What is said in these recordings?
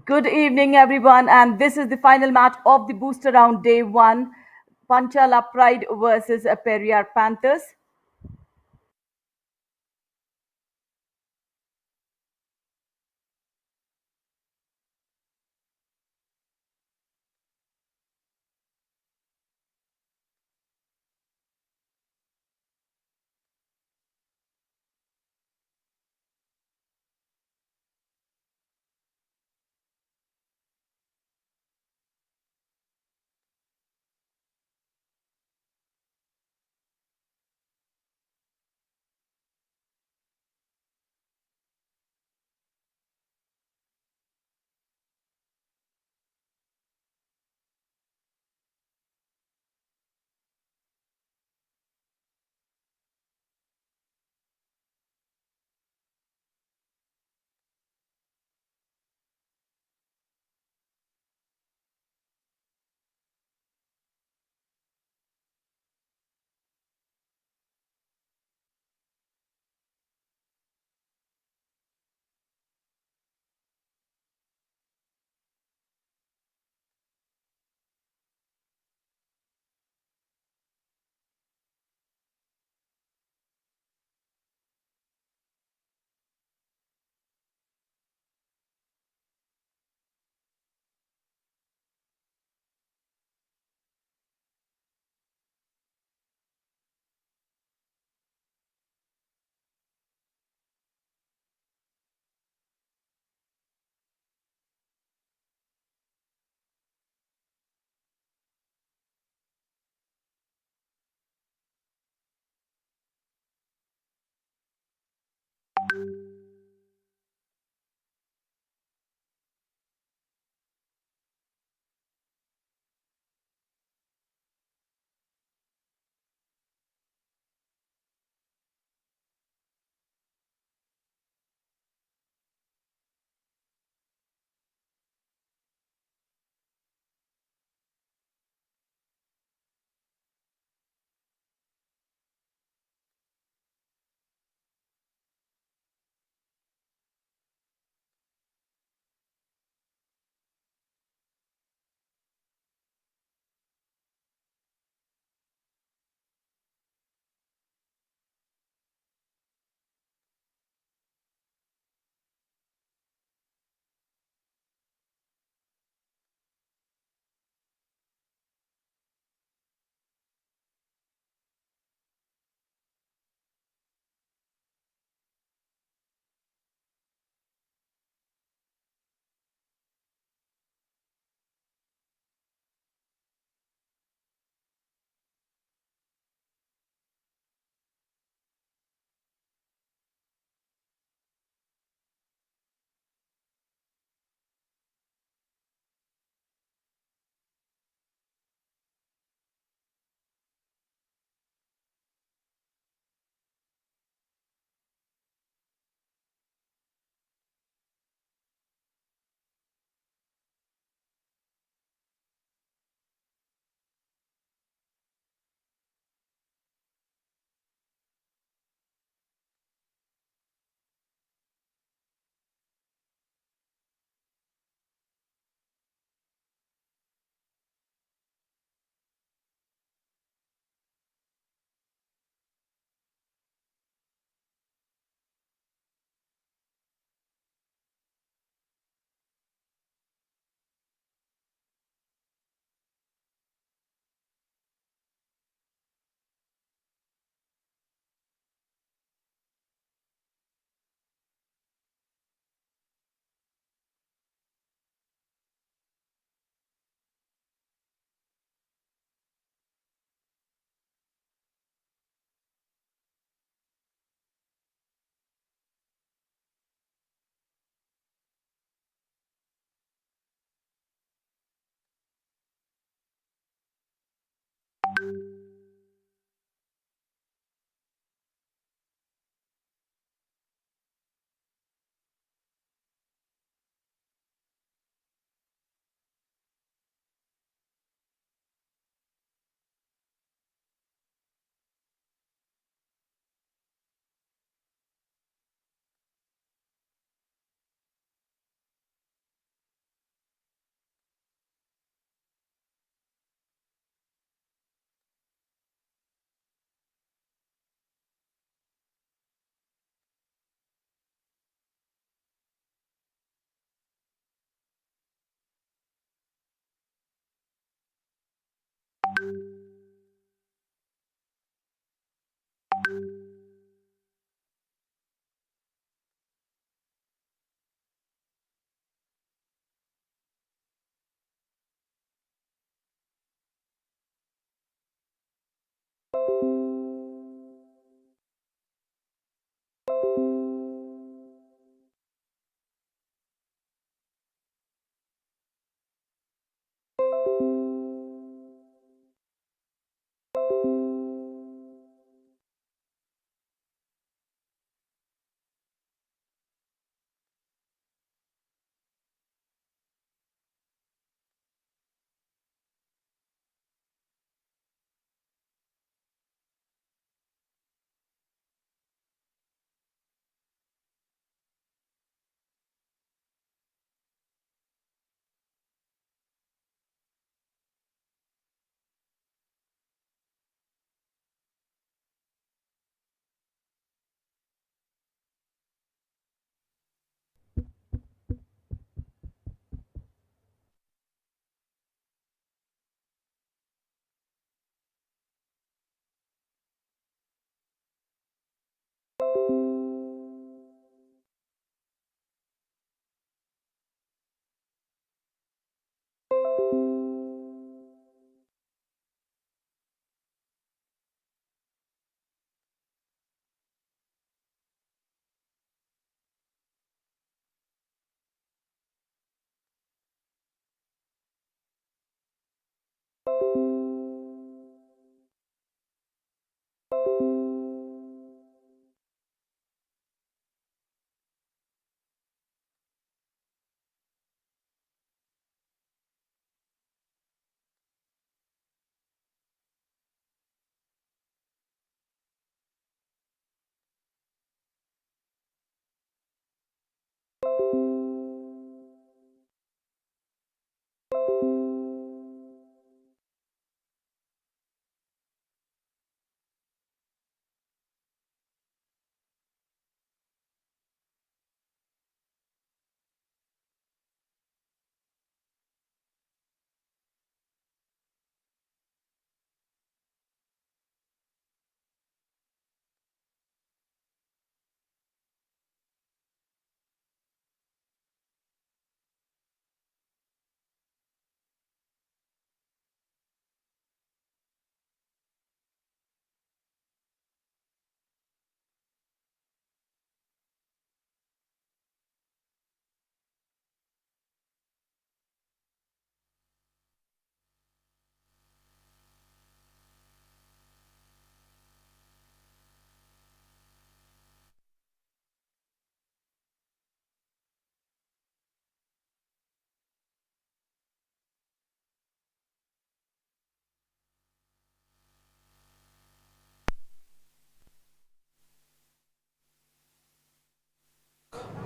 Good evening, everyone, and this is the final match of the booster round day one. Panchala Pride versus Periyar Panthers.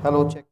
Hello, check.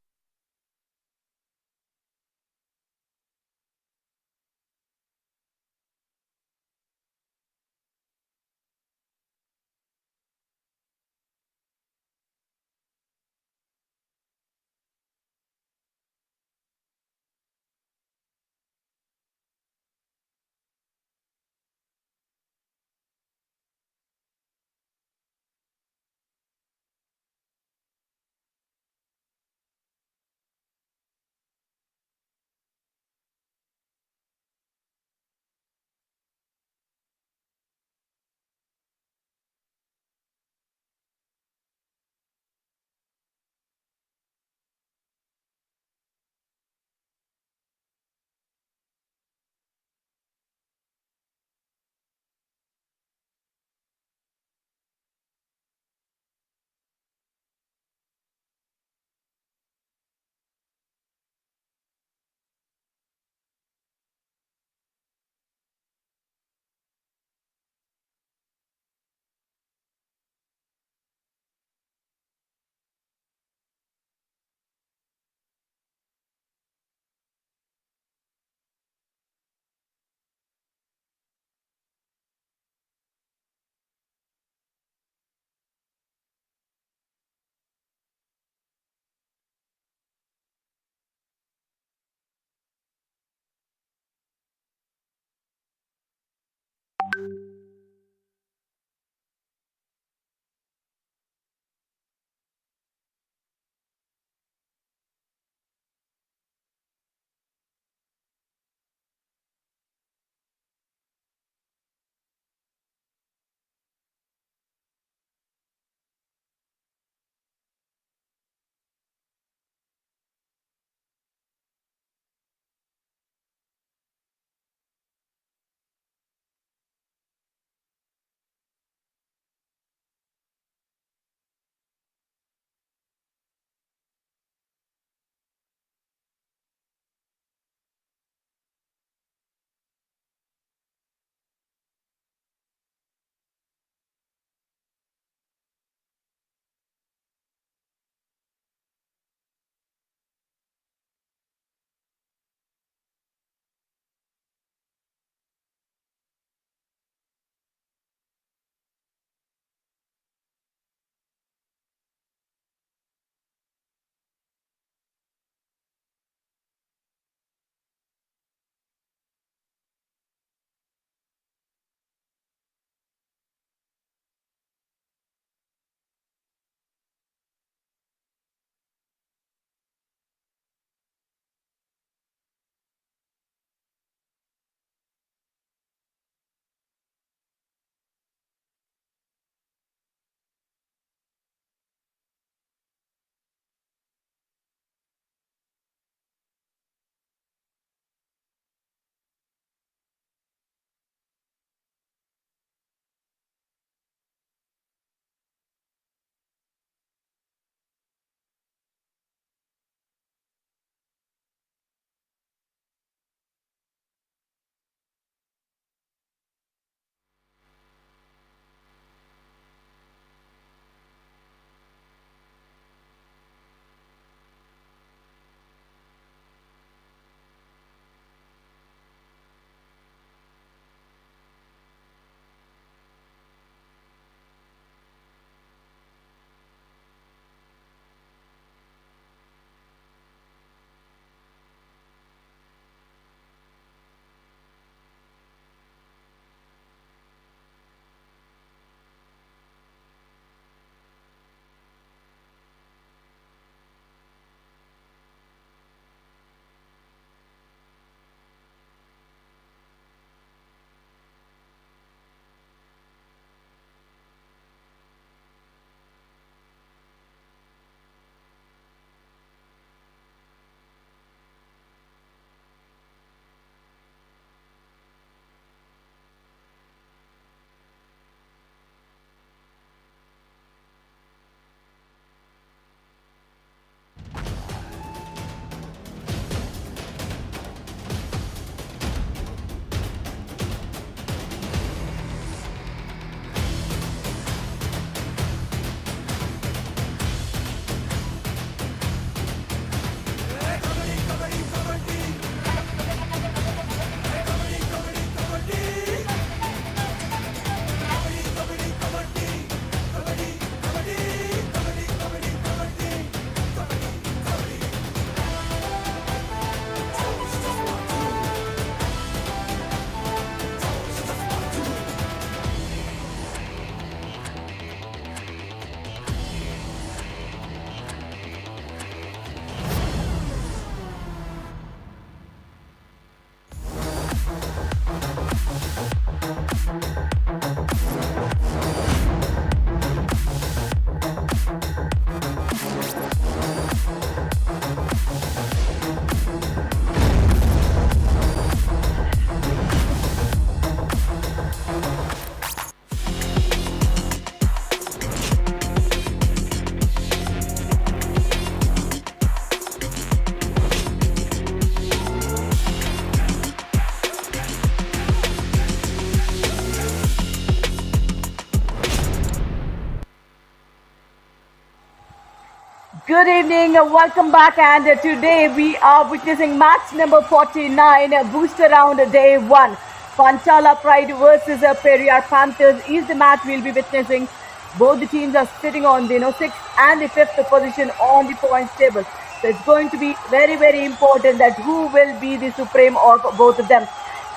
Good evening, welcome back, and today we are witnessing match number 49, booster round day 1. Panchala Pride versus Periyar Panthers is the match we'll be witnessing. Both the teams are sitting on the 6th and the 5th position on the points table. So it's going to be very important that who will be the supreme of both of them.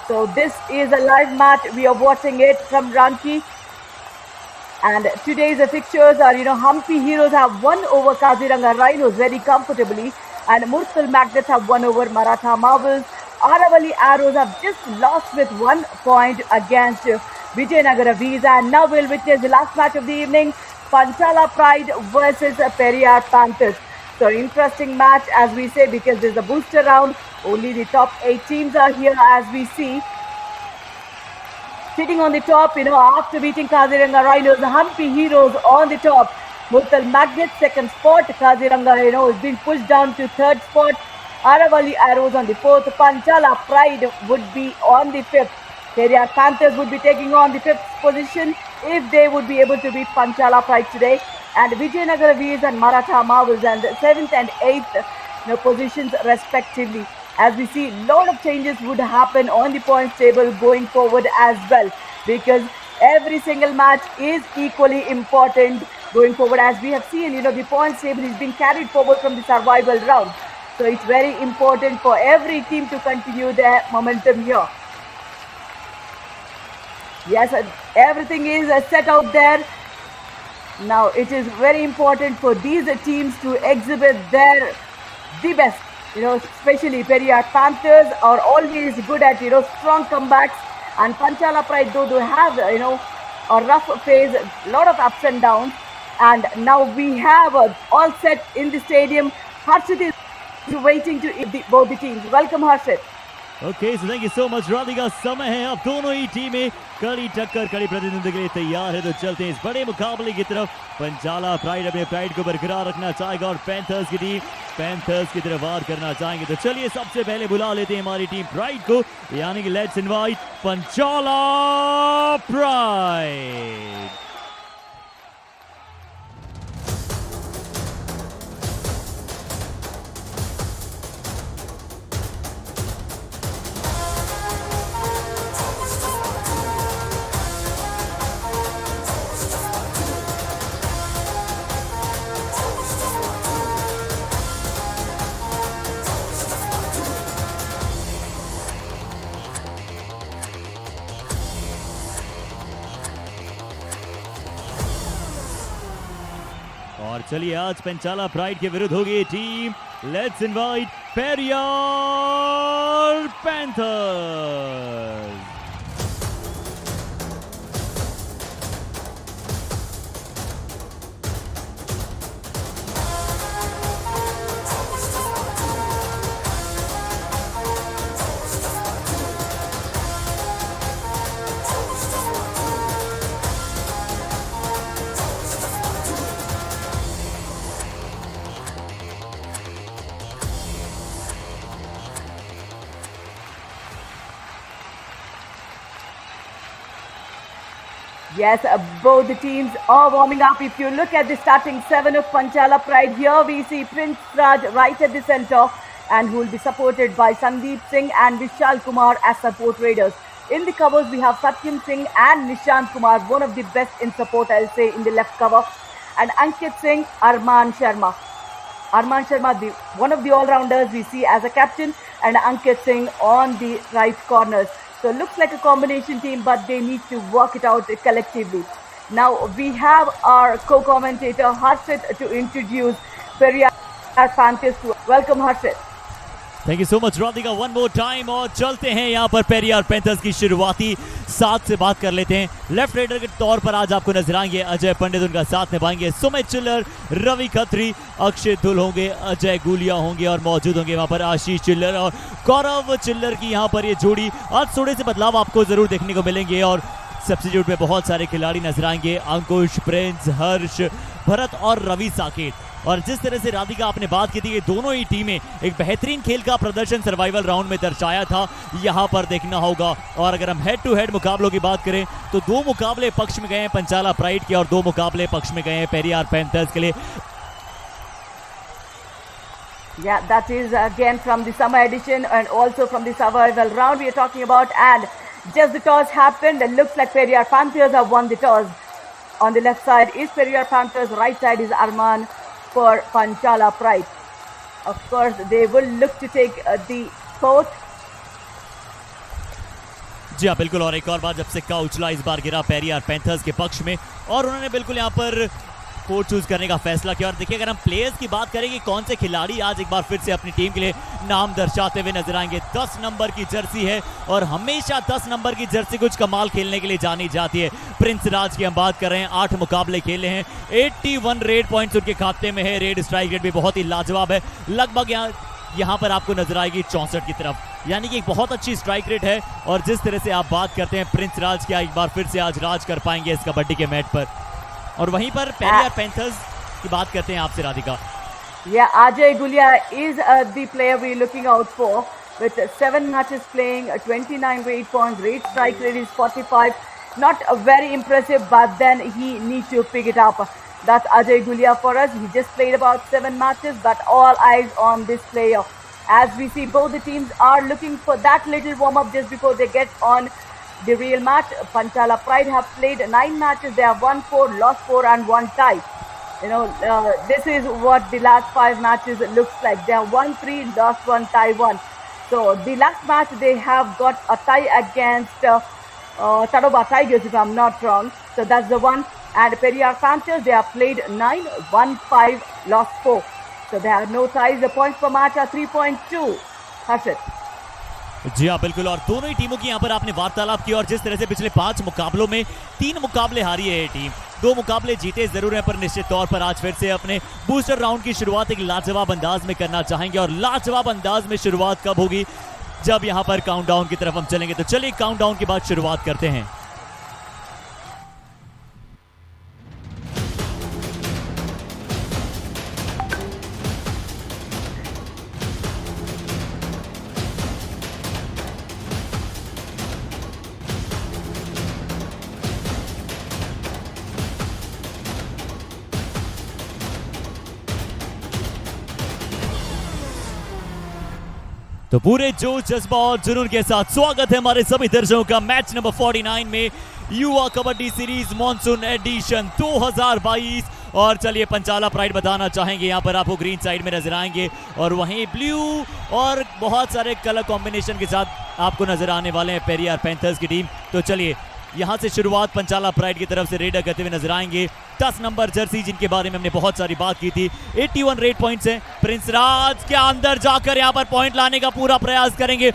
So this is a live match. We are watching it from Ranchi. And today's fixtures are, Hampi Heroes have won over Kaziranga Rhinos very comfortably, and Murthal Magnets have won over Maratha Marvels. Aravali Arrows have just lost with 1 point against Vijayanagara V's. And now we'll witness the last match of the evening, Panchala Pride versus Periyar Panthers. So interesting match, as we say, because there's a booster round. Only the top 8 teams are here, as we see. Sitting on the top, after beating Kaziranga Rhinos, the Hampi Heroes on the top. Murthal Magnets, 2nd spot. Kaziranga, is being pushed down to 3rd spot. Aravali Arrows on the 4th. Panchala Pride would be on the 5th. Periyar Panthers would be taking on the 5th position if they would be able to beat Panchala Pride today. And Vijayanagara V's and Maratha Marvels and 7th and 8th positions respectively. As we see, a lot of changes would happen on the points table going forward as well, because every single match is equally important going forward. As we have seen, the points table is being carried forward from the survival round. So it's very important for every team to continue their momentum here. Yes, everything is set out there. Now it is very important for these teams to exhibit the best. Especially Periyar Panthers are always good at, strong comebacks. And Panchala Pride, though, they have, a rough phase, a lot of ups and downs. And now we have all set in the stadium. Harshit is waiting to eat both the teams. Welcome, Harshit. Okay, so thank you so much, Radhika. समय है अब दोनों ही टीमें कड़ी टक्कर, कड़ी प्रतिद्वंदी के लिए तैयार है। तो चलते हैं इस बड़े मुकाबले की तरफ। पंचाला प्राइड अपने प्राइड को बरकरार रखना चाहेगा और पैंथर्स की टीम पैंथर्स की तरफ वार करना चाहेंगे। तो चलिए सबसे पहले बुला लेते हैं हमारी टीम प्राइड को, यानी कि लेट्स इनवाइट पंचाला प्राइड। और चलिए आज पंचाला प्राइड के विरुद्ध होगी team let's invite Periyar panthers. Yes, both the teams are warming up. If you look at the starting 7 of Panchala Pride, here we see Prince Raj right at the center, and who will be supported by Sandeep Singh and Vishal Kumar as support raiders. In the covers, we have Satyam Singh and Nishant Kumar, one of the best in support, I'll say, in the left cover. And Ankit Singh, Arman Sharma. Arman Sharma, one of the all-rounders we see as a captain, and Ankit Singh on the right corners. So it looks like a combination team, but they need to work it out collectively. Now we have our co-commentator Harshit to introduce Periyar Panthers to welcome Harshit. Thank you so much Radhika, one more time. और चलते हैं यहाँ पर Periyar panthers की शुरुआती 7 से बात कर लेते हैं। लेफ्ट राइडर के तौर पर आज आपको नजर आएंगे अजय पंडित, उनका साथ निभाएंगे सुमित चिल्लर, रवि खत्री, अक्षय धुल होंगे, अजय गुलिया होंगे और मौजूद होंगे वहाँ पर आशीष चिल्लर और गौरव चिल्लर की यहाँ पर ये जोड़ी। आज थोड़े से बदलाव आपको जरूर देखने को मिलेंगे और सब्स्टिट्यूट में बहुत सारे खिलाड़ी नजर आएंगे, अंकुश, प्रिंस, हर्ष, भरत और रवि साकेत। और जिस तरह से राधिका आपने बात की थी, ये दोनों ही टीमें एक बेहतरीन खेल का प्रदर्शन सर्वाइवल राउंड में दर्शाया था, यहाँ पर देखना होगा। और अगर हम हेड टू हेड मुकाबलों की बात करें तो 2 मुकाबले पक्ष में गए हैं पंचाला प्राइड के और 2 मुकाबले पक्ष में गए हैं पेरियार पैंथर्स के लिए। Yeah, that is again from the summer edition and also from the survival round we are talking about. And just the toss happened. It looks like Periyar Panthers have won the toss. On the left side is Periyar Panthers, right side is Arman for Panchala Pride. Of course, they will look to take the court. जी हाँ बिल्कुल, और एक और बार जब सिक्का उछला इस बार गिरा Periyar panthers के पक्ष में और उन्होंने बिल्कुल यहाँ पर कोर्ट चूज करने का फैसला किया। और देखिए अगर हम प्लेयर्स की बात करें कि कौन से खिलाड़ी आज एक बार फिर से अपनी टीम के लिए नाम दर्शाते हुए नजर आएंगे। 10 नंबर की जर्सी है और हमेशा 10 नंबर की जर्सी कुछ कमाल खेलने के लिए जानी जाती है। प्रिंस राज की हम बात कर रहे हैं, 8 मुकाबले खेले हैं, 81 रेड पॉइंट्स उनके खाते में है। रेड स्ट्राइक रेट भी बहुत ही लाजवाब है, लगभग यहाँ पर आपको नजर आएगी 64 की तरफ, यानी कि एक बहुत अच्छी स्ट्राइक रेट है। और जिस तरह से आप बात करते हैं प्रिंस राज क्या एक बार फिर से आज राज कर पाएंगे इस कबड्डी के मैट पर। और वहीं पर पेरियार पैंथर्स की बात करते हैं आपसे Radhika. Yeah, Ajay Gulia is the player we're looking out for with 7 matches playing, 29 rate points, rate strike rate is 45. Not very impressive, but then he needs to pick it up. That's Ajay Gulia for us. He just played about 7 matches, but all eyes on this player. As we see, both the teams are looking for that little warm-up just before they get on the real match. Panchala Pride have played 9 matches. They have won 4, lost 4 and 1 tie. You know, this is what the last 5 matches looks like. They have won 3, lost 1, tie 1. So the last match they have got a tie against Tadoba Tigers, if I'm not wrong. So that's the one. And Periyar Panthers, they have played 9, won 5, lost 4. So they have no ties. The points per match are 3.2. That's it. जी हाँ बिल्कुल, और दोनों ही टीमों की यहाँ पर आपने वार्तालाप की और जिस तरह से पिछले 5 मुकाबलों में 3 मुकाबले हारी है ये टीम, 2 मुकाबले जीते जरूर हैं, पर निश्चित तौर पर आज फिर से अपने बूस्टर राउंड की शुरुआत एक लाजवाब अंदाज में करना चाहेंगे। और लाजवाब अंदाज में शुरुआत कब होगी? जब यहाँ पर काउंटडाउन की तरफ हम चलेंगे। तो चलिए काउंटडाउन के बाद शुरुआत करते हैं। तो पूरे जोश जज्बा और जुनून के साथ स्वागत है हमारे सभी दर्शकों का मैच नंबर 49 में, युवा कबड्डी सीरीज मॉनसून एडिशन 2022। और चलिए पंचाला प्राइड बताना चाहेंगे, यहाँ पर आपको ग्रीन साइड में नजर आएंगे और वहीं ब्लू और बहुत सारे कलर कॉम्बिनेशन के साथ आपको नजर आने वाले हैं पेरियार पैंथर्स की टीम। तो चलिए यहाँ से शुरुआत पंचाला प्राइड की तरफ से रेडर करते हुए नजर आएंगे। 10 नंबर जर्सी जिनके बारे में हमने बहुत सारी बात की थी, 81 रेट पॉइंट्स हैं। प्रिंस राज के अंदर जाकर यहाँ पर पॉइंट लाने का पूरा प्रयास करेंगे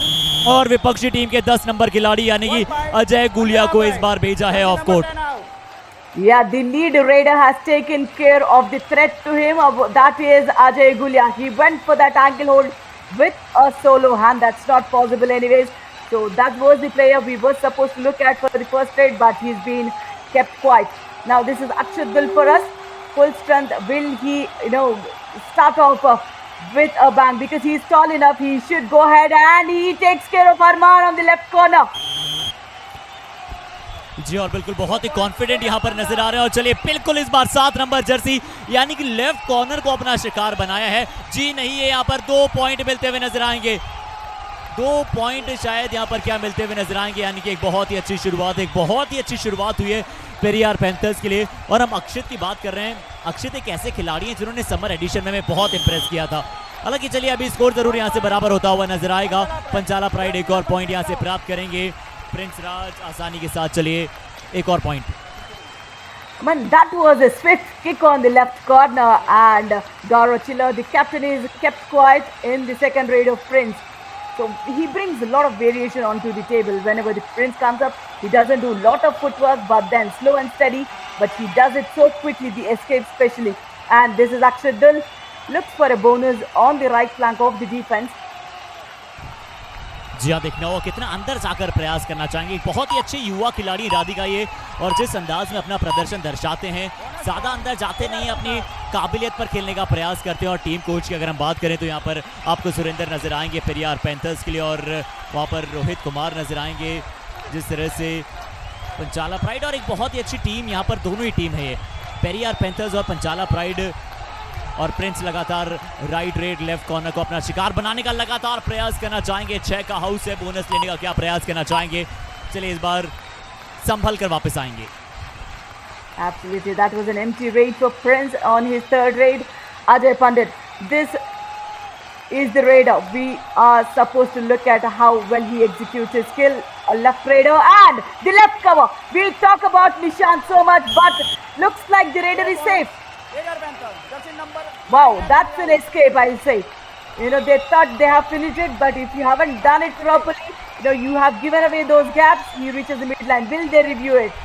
और विपक्षी टीम के 10 नंबर खिलाड़ी यानी कि अजय गुलिया को इस बार भेजा है of court. Yeah, the lead raider has taken care of the threat to him. That is Ajay Gulia. He went for that ankle hold with a solo hand. That's not possible anyways. So that was the player we were supposed to look at for the first raid, but he's been kept quiet. Now this is Akshat Dul for us. Full strength. Will he, start off with a bang? Because he's tall enough, he should go ahead and he takes care of Arman on the left corner. जी और बिल्कुल बहुत ही confident यहाँ पर नजर आ रहे हैं। और चलिए बिल्कुल इस बार 7 नंबर जर्सी यानी कि लेफ्ट कॉर्नर को अपना शिकार बनाया है। जी नहीं, ये यहाँ पर 2 पॉइंट मिलते हुए नजर आएंगे। 2 पॉइंट शायद यहाँ पर क्या मिलते हुए नजर आएंगे, यानी कि एक बहुत ही अच्छी शुरुआत हुई है पेरियार पैंथर्स के लिए। और हम अक्षित की बात कर रहे हैं। अक्षित एक ऐसे खिलाड़ी हैं जिन्होंने समर एडिशन में हमें बहुत इंप्रेस किया था। हालांकि चलिए अभी स्कोर जरूर यहाँ से बराबर होता हुआ नजर आएगा। पंचाला प्राइड एक और पॉइंट यहाँ से प्राप्त करेंगे। प्रिंस राज आसानी के साथ, चलिए एक और point. Man, that was a swift kick on the left corner and Gaurav Chiller, the captain, is kept quiet in the second raid of Prince. So he brings a lot of variation onto the table. Whenever the Prince comes up, he doesn't do a lot of footwork, but then slow and steady, but he does it so quickly, the escape especially. And this is Akshat Dul, looks for a bonus on the right flank of the defense. जी हाँ, देखना होगा कितना अंदर जाकर प्रयास करना चाहेंगे। बहुत ही अच्छे युवा खिलाड़ी राधिका ये, और जिस अंदाज में अपना प्रदर्शन दर्शाते हैं, ज़्यादा अंदर जाते नहीं, अपनी काबिलियत पर खेलने का प्रयास करते हैं। और टीम कोच की अगर हम बात करें तो यहाँ पर आपको सुरेंद्र नजर आएंगे पेरियार पैंथर्स के लिए, और वहाँ पर रोहित कुमार नजर आएंगे जिस तरह से पंचाला प्राइड। और एक बहुत ही अच्छी टीम यहाँ पर दोनों ही टीम है, ये पेरियार पैंथर्स और पंचाला प्राइड और प्रिंस लगातार राइट रेड लेफ्ट कॉर्नर को अपना शिकार बनाने का लगातार प्रयास करना चाहेंगे। 6 का हाउस से बोनस लेने का क्या प्रयास करना चाहेंगे। चलिए इस बार संभल कर वापस आएंगे। Absolutely, that was an empty raid for Prince on his third raid. Ajay Pandit, this is the raider. We are supposed to look at how well he executes his skill. A left raider and the left cover. We'll talk about Nishant so much, but looks like the raider is safe. Wow, that's an escape, I'll say. You know, they thought they have finished it, but if you haven't done it properly, you know, you have given away those gaps. He reaches the midline. Will they review it?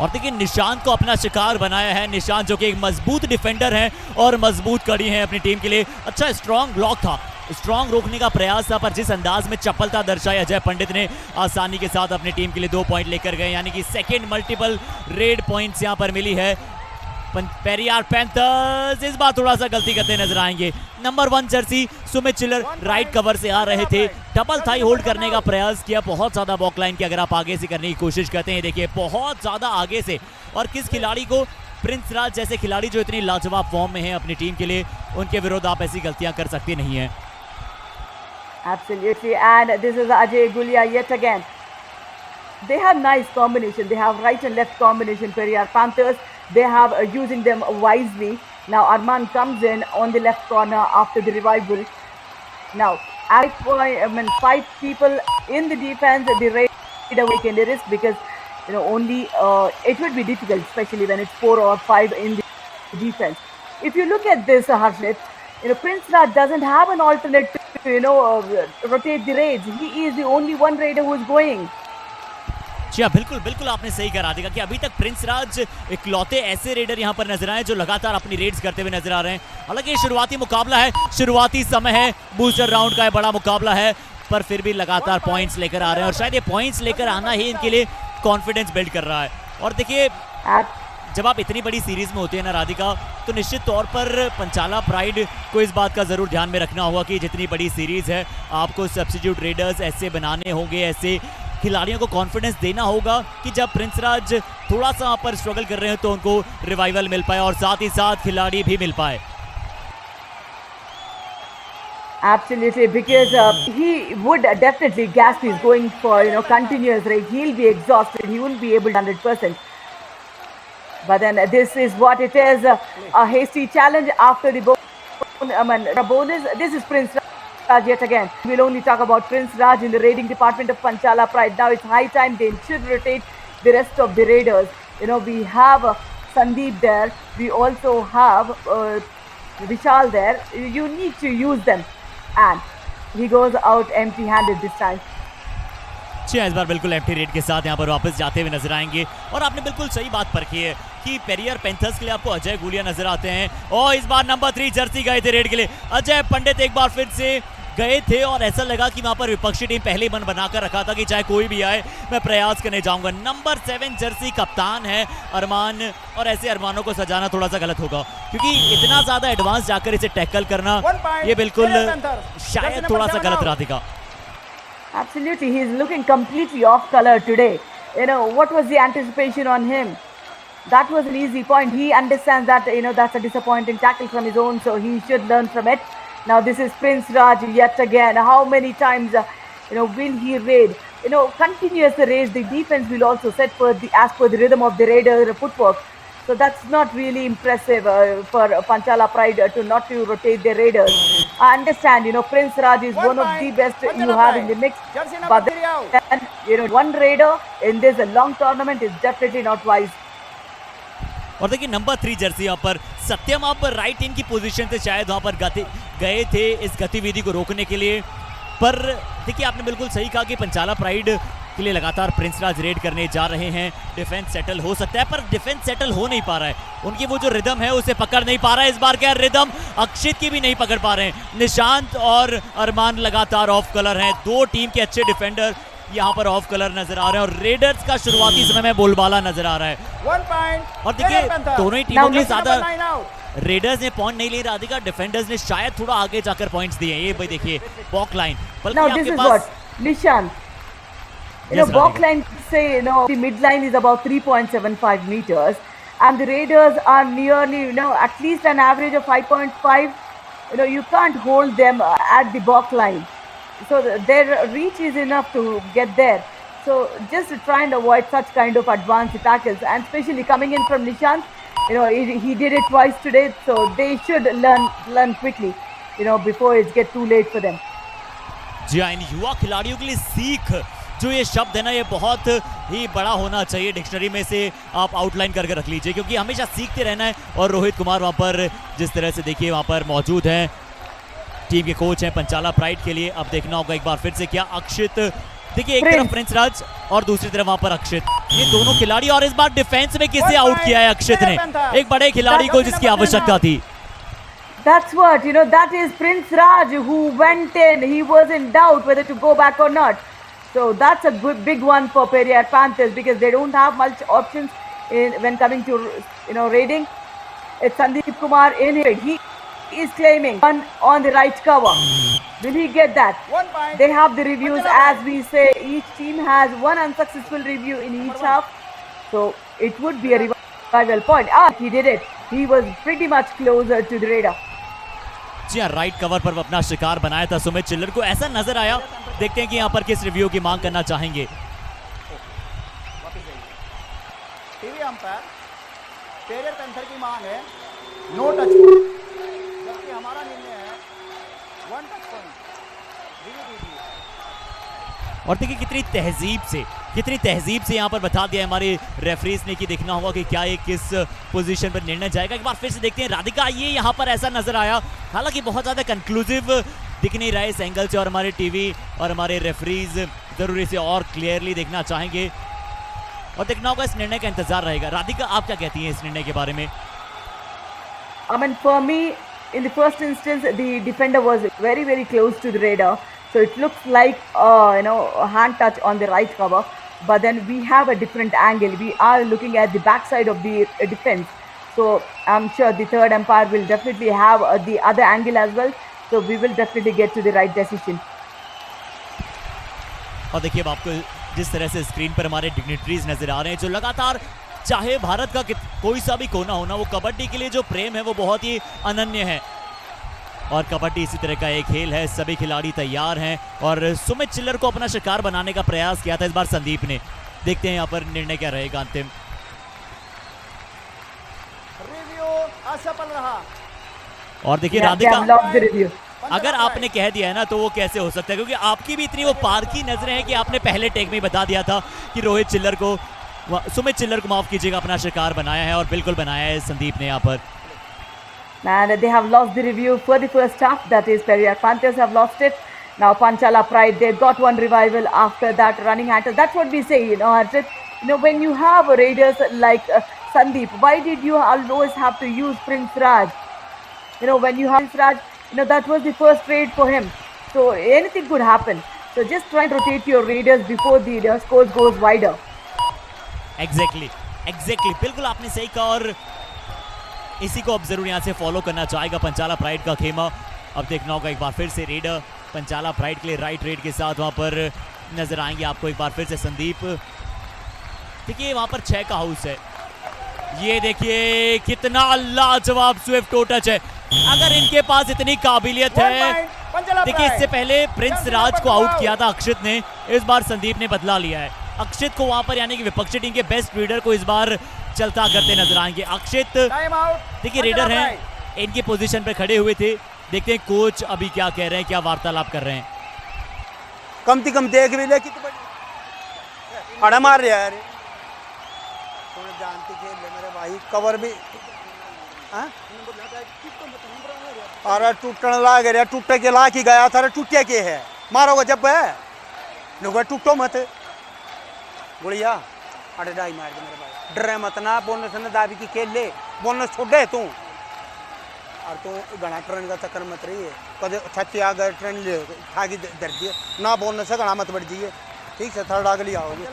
और देखिए निशांत को अपना शिकार बनाया है। निशांत जो कि एक मजबूत डिफेंडर है और मजबूत कड़ी है अपनी टीम के लिए। अच्छा स्ट्रॉन्ग ब्लॉक था, स्ट्रॉन्ग रोकने का प्रयास था, पर जिस अंदाज में चपलता दर्शाई अजय पंडित ने आसानी के साथ अपनी टीम के लिए 2 पॉइंट लेकर गए। यानी कि सेकंड मल्टीपल रेड पॉइंट्स यहां पर मिली है। पेरियार पैंथर्स इस बार थोड़ा सा गलती करते नजर आएंगे। नंबर 1 जर्सी सुमित चिल्लर राइट कवर से आ रहे थे, डबल थाई होल्ड करने का प्रयास किया। बहुत ज्यादा बॉक लाइन की अगर आप आगे से करने की कोशिश करते हैं, देखिए बहुत ज्यादा आगे से, और किस खिलाड़ी को, प्रिंस राज जैसे खिलाड़ी जो इतनी लाजवाब फॉर्म में है अपनी टीम के लिए, उनके विरुद्ध आप ऐसी गलतियां कर सकते नहीं है। Absolutely, and this is Ajay Gulia yet again. They have nice combination. They have right and left combination. Periyar Panthers, they have using them wisely. Now Arman comes in on the left corner after the revival. Now, 5 people in the defense. The raider will take the risk because you know only it would be difficult, especially when it's 4 or 5 in the defense. If you look at this, Harshit, you know Prince Raj doesn't have an alternate to rotate the raids. He is the only one raider who is going. जी बिल्कुल बिल्कुल आपने सही करा दिया कि अभी तक Prince राज इकलौते ऐसे रेडर यहां पर नजर आए जो लगातार अपनी रेड्स करते हुए नजर आ रहे हैं। हालांकि शुरुआती मुकाबला है, शुरुआती समय है, बूस्टर राउंड का बड़ा मुकाबला है, पर फिर भी लगातार पॉइंट्स लेकर आ रहे हैं और शायद ये पॉइंट्स लेकर आना ही इनके लिए कॉन्फिडेंस बिल्ड कर रहा है। और देखिए जब आप इतनी बड़ी सीरीज में होते हैं ना राधिका, तो निश्चित तौर पर पंचाला प्राइड को इस बात का जरूर ध्यान में रखना होगा कि जितनी बड़ी सीरीज है आपको सब्स्टिट्यूट रेडर्स ऐसे बनाने होंगे, ऐसे खिलाड़ियों को कॉन्फिडेंस देना होगा कि जब प्रिंस राज थोड़ा सा वहां पर स्ट्रगल कर रहे हैं तो उनको रिवाइवल मिल पाए और साथ ही साथ खिलाड़ी भी मिल पाए। Absolutely, because he would definitely gasp. He's going for continuous raid. He'll be exhausted. He won't be able to 100%. But then this is what it is. A hasty challenge after the bonus. This is Prince Raj yet again. We'll only talk about Prince Raj in the raiding department of Panchala Pride. Now it's high time they should rotate the rest of the raiders. We have Sandeep there. We also have Vishal there. You need to use them. And he goes out empty-handed this time. इस बार बिल्कुल empty red के साथ यहाँ पर वापस जाते हुए नजर आएंगे। और आपने बिल्कुल सही बात परखी है कि पेरियर पैंथर्स के लिए आपको अजय गुलिया नजर आते हैं और इस बार नंबर 3 जर्सी गए थे रेड के लिए। अजय पंडित एक बार फिर से गए थे और ऐसा लगा कि वहां पर विपक्षी टीम पहले मन बनाकर रखा था कि चाहे कोई भी आए मैं प्रयास करने जाऊंगा। नंबर 7 जर्सी कप्तान है अरमान, और ऐसे अरमानों को सजाना थोड़ा सा गलत होगा क्योंकि इतना ज्यादा एडवांस जाकर इसे टैकल करना ये बिल्कुल शायद थोड़ा सा गलत Radhika. Absolutely, he is looking completely off color today. What was the anticipation on him? That was an easy point. He understands that that's a disappointing tackle from his own, so he should learn from it. Now this is Prince Raj yet again. How many times will he raid? Continuous the raids. The defense will also set as per the rhythm of the raider footwork. So that's not really impressive for Panchala Pride to not to rotate their raiders. I understand, Prince Raj is one of the best you have in the mix. But then, one raider in this long tournament is definitely not wise. और देखिए number 3 Jersey यहाँ पर सत्यम आप right इन की position से शायद वहां पर गए थे इस गतिविधि को रोकने के लिए, पर देखिए आपने बिल्कुल सही कहा कि पंचाला प्राइड के लिए लगातार प्रिंस राज रेड करने जा रहे हैं। डिफेंस सेटल हो सकता है पर डिफेंस सेटल हो नहीं पा रहा है, उनकी वो जो रिदम है उसे पकड़ नहीं पा रहा है। इस बार क्या रिदम अक्षित की भी नहीं पकड़ पा रहे हैं। निशांत और अरमान लगातार ऑफ कलर हैं, 2 टीम के अच्छे डिफेंडर यहाँ पर ऑफ कलर नजर आ रहे हैं और रेडर्स का शुरुआती समय में बोलबाला नजर आ रहा है। और देखिए दोनों ही टीमों के ज्यादा रेडर्स ने पॉइंट नहीं लिए राधिका, डिफेंडर्स ने शायद थोड़ा आगे जाकर पॉइंट्स दिए। ये भाई देखिए बॉक लाइन आपके पास निशान ball line say the mid line is about 3.75 meters and the Raiders are nearly, at least an average of 5.5. You can't hold them at the back line. So their reach is enough to get there. So just to try and avoid such kind of advanced tackles, and especially coming in from Nishant, he did it twice today. So they should learn quickly, before it gets too late for them. जी हाँ, इन युवा खिलाड़ियों के लिए सीख जो ये शब्द है ना, ये बहुत ही बड़ा होना चाहिए। डिक्शनरी में से आप आउटलाइन करके रख लीजिए, क्योंकि हमेशा सीखते रहना है। और रोहित कुमार वहाँ पर जिस तरह से देखिए वहाँ पर मौजूद हैं, टीम के कोच हैं पंचाला प्राइड के लिए। अब देखना होगा एक बार फिर से क्या अक्षित, देखिए एक तरफ प्रिंस राज और दूसरी तरफ वहाँ पर अक्षित, ये दोनों खिलाड़ी। और इस बार डिफेंस में किसे आउट किया है अक्षित ने, एक बड़े खिलाड़ी को जिसकी आवश्यकता थी। That's what, that is Prince Raj who went in. He was in doubt whether to go back or not. So that's a big one for Periyar Panthers, because they don't have much options when coming to, raiding. It's Sandeep Kumar in here. He is claiming one on the right cover. Will he get that? They have the reviews, as we say. Each team has one unsuccessful review in each half. So it would be a revival point. He did it. He was pretty much closer to the radar. जी हाँ, right cover पर अपना शिकार बनाया था सुमित चिल्लर को, ऐसा नजर आया। देखते हैं कि यहाँ पर किस रिव्यू की मांग करना चाहेंगे। टीवी अंपायर पेरियर पैंथर की मांग है नो टच पॉइंट, जबकि हमारा निर्णय है 1 टच पॉइंट। और देखिए कितनी तहजीब से यहाँ पर बता दिया हमारे रेफरीज ने कि देखना होगा कि क्या ये किस पोजीशन पर निर्णय जाएगा। एक बार फिर से देखते हैं राधिका, ये यहाँ पर ऐसा नजर आया, हालांकि बहुत ज्यादा कंक्लूसिव दिख नहीं रहा है इस एंगल से, और हमारे टीवी और हमारे रेफरीज जरूरी से और क्लियरली देखना चाहेंगे और देखना होगा। इस निर्णय का इंतजार रहेगा। राधिका, आप क्या कहती हैं इस निर्णय के बारे में? I mean, for me, in the first instance, the defender was very, very close to the radar. So it looks like, a hand touch on the right cover. But then we have a different angle. We are looking at the backside of the defense. So I'm sure the third umpire will definitely have the other angle as well. So we will definitely get to the right decision. और देखिए अब आपको जिस तरह से screen पर हमारे dignitaries नजर आ रहे हैं, जो लगातार चाहे भारत का कोई सा भी कोना होना, वो कबड्डी के लिए जो प्रेम है वो बहुत ही अनन्य है। और कबड्डी इसी तरह का एक खेल है, सभी खिलाड़ी तैयार हैं और सुमित चिल्लर को अपना शिकार बनाने का प्रयास किया था इस बार संदीप ने। देखते हैं यहाँ पर निर्णय क्या रहेगा अंतिम। रिव्यू असफल रहा। और देखिए राधिका, अगर आपने कह दिया है ना तो वो कैसे हो सकता है, क्योंकि आपकी भी इतनी वो पारखी नजरें हैं कि आपने पहले टेक में बता दिया था कि सुमित चिल्लर को माफ कीजिएगा अपना शिकार बनाया है, और बिल्कुल बनाया है संदीप ने यहाँ पर। And they have lost the review for the first half. That is, Periyar Panthers have lost it. Now Panchala Pride, they got one revival after that running hand. That's what we say, Harshit. When you have raiders like Sandeep, why did you always have to use Prince Raj? When you have Prince Raj, that was the first raid for him. So anything could happen. So just try and rotate your raiders before the scores goes wider. Exactly. बिल्कुल आपने सही कहा, और इसी को अब जरूर यहाँ से फॉलो करना चाहेगा पंचाला प्राइड का खेमा। अब देखना होगा एक बार फिर से रेडर पंचाला प्राइड के लिए राइट रेड के साथ वहाँ पर नजर आएंगे आपको एक बार फिर से संदीप। देखिए वहाँ पर 6 का हाउस है, ये देखिए कितना लाजवाब स्विफ्ट टो टच है। अगर इनके पास इतनी काबिलियत है, देखिए इससे पहले प्रिंस राज को आउट किया था अक्षित ने, इस बार संदीप ने बदला लिया है। अक्षित को वहां पर यानी कि विपक्षी टीम के बेस्ट रीडर को इस बार चलता करते नजर आएंगे। अक्षित देखिए रेडर हैं, इनकी पोजीशन पे खड़े हुए थे। देखते हैं कोच अभी क्या कह रहे हैं, क्या वार्तालाप कर रहे हैं। कम से कम देख भी ले कि अड़ा मार रहा है। जानती खेल ले मेरे भाई, कवर भी अरे टूटने लाग रहा, टूटे के ला की गया था, टूटे के है मारोगे जब है टूटो मत गुड़िया। अरे डाई मार दे मेरे भाई, डरे मत ना, बोनस ने दाबी की खेल ले, बोनस छोड़े तू। और तू घना ट्रेन का चक्कर मत रही है, कदे छत्ती आ गए ट्रेन ले खागी दर दिए ना, बोनस से घना मत बढ़ जाइए, ठीक से थर्ड आगे आओगे।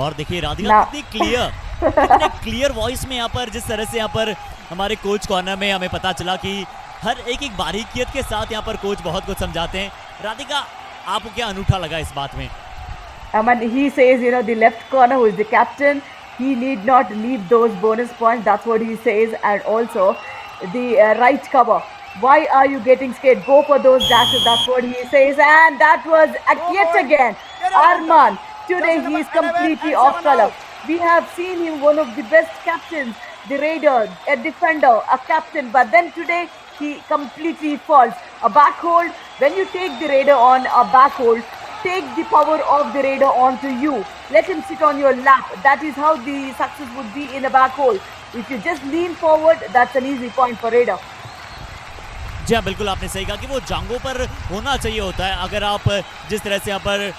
और देखिए राधिका कितनी क्लियर वॉइस में यहाँ पर, जिस तरह से यहाँ पर हमारे कोच कॉर्नर में हमें पता चला कि हर एक बारीकियत के साथ यहाँ पर कोच बहुत कुछ समझाते हैं। राधिका, आपको क्या अनूठा लगा इस बात में? I mean, he says, the left corner who is the captain, he need not leave those bonus points. That's what he says. And also the right cover. Why are you getting scared? Go for those dashes. That's what he says. And that was yet again Arman. Today he is completely off color. We have seen him one of the best captains, the raider, a defender, a captain, but then today he completely falls. A back hold, when you take the raider on a back hold, take the power of the raider onto you. Let him sit on your lap. That is how the success would be in a back hold. If you just lean forward, that's an easy point for raider. जी हाँ, बिल्कुल आपने सही कहा कि वो जांघों पर होना चाहिए होता है। अगर आप जिस तरह से यहाँ पर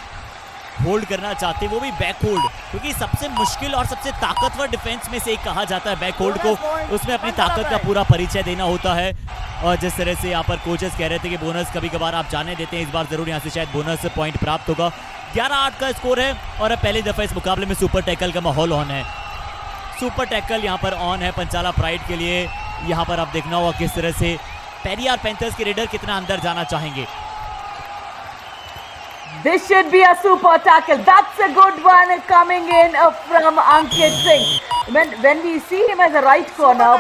होल्ड करना चाहते हैं, वो भी बैक होल्ड, क्योंकि सबसे मुश्किल और सबसे ताकतवर डिफेंस में से एक कहा जाता है बैक होल्ड को। उसमें अपनी ताकत का पूरा परिचय देना होता है। और जिस तरह से यहाँ पर कोचेस कह रहे थे कि बोनस कभी कभार आप जाने देते हैं, इस बार जरूर यहाँ से शायद बोनस पॉइंट प्राप्त होगा। 11-8 का स्कोर है और अब पहली दफा इस मुकाबले में सुपर टैकल का माहौल ऑन है। सुपर टैकल यहाँ पर ऑन है पंचाला प्राइड के लिए। यहाँ पर अब देखना होगा किस तरह से पेरियार पैंथर्स के रेडर कितना अंदर जाना चाहेंगे। This should be a super tackle. That's a good one coming in from Ankit Singh. When we see him as a right corner,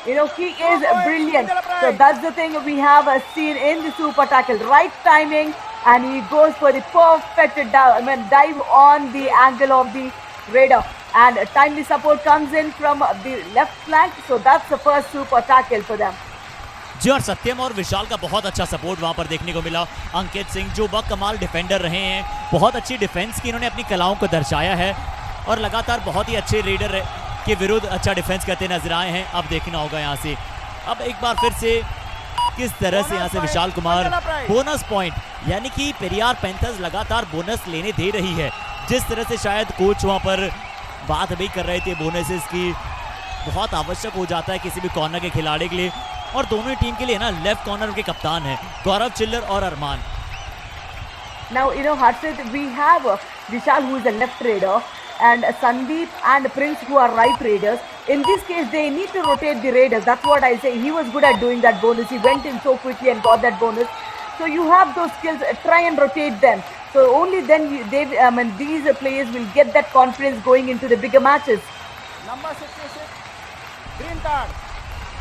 you know, he is brilliant. So that's the thing we have seen in the super tackle. Right timing, and he goes for the perfect dive on the angle of the raider. And timely support comes in from the left flank. So that's the first super tackle for them. जी, और सत्यम और विशाल का बहुत अच्छा support वहां पर देखने को मिला। अंकित सिंह जो बकमाल डिफेंडर रहे हैं, बहुत अच्छी डिफेंस की इन्होंने अपनी कलाओं को दर्शाया है और लगातार बहुत ही अच्छे रेडर के विरुद्ध अच्छा डिफेंस करते नजर आए हैं। अब देखना होगा यहाँ से अब एक बार फिर से किस तरह से यहाँ से विशाल कुमार बोनस पॉइंट, यानी कि पेरियार पैंथर्स लगातार बोनस लेने दे रही है। जिस तरह से शायद कोच वहाँ पर बात भी कर रहे थे, बोनसेस की बहुत आवश्यक हो जाता है किसी भी कॉर्नर के खिलाड़ी के लिए, और दोनों ही टीम के लिए ना लेफ्ट कॉर्नर के कप्तान है गौरव चिल्लर और अरमान। Now, you know, Harshit, we have Vishal, who is a left raider, and Sandeep and Prince, who are right raiders. In this case, they need to rotate the raiders. That's what I say. He was good at doing that bonus. He went in so quickly and got that bonus. So you have those skills. Try and rotate them. So only then these players will get that confidence going into the bigger matches. Number 66, green card.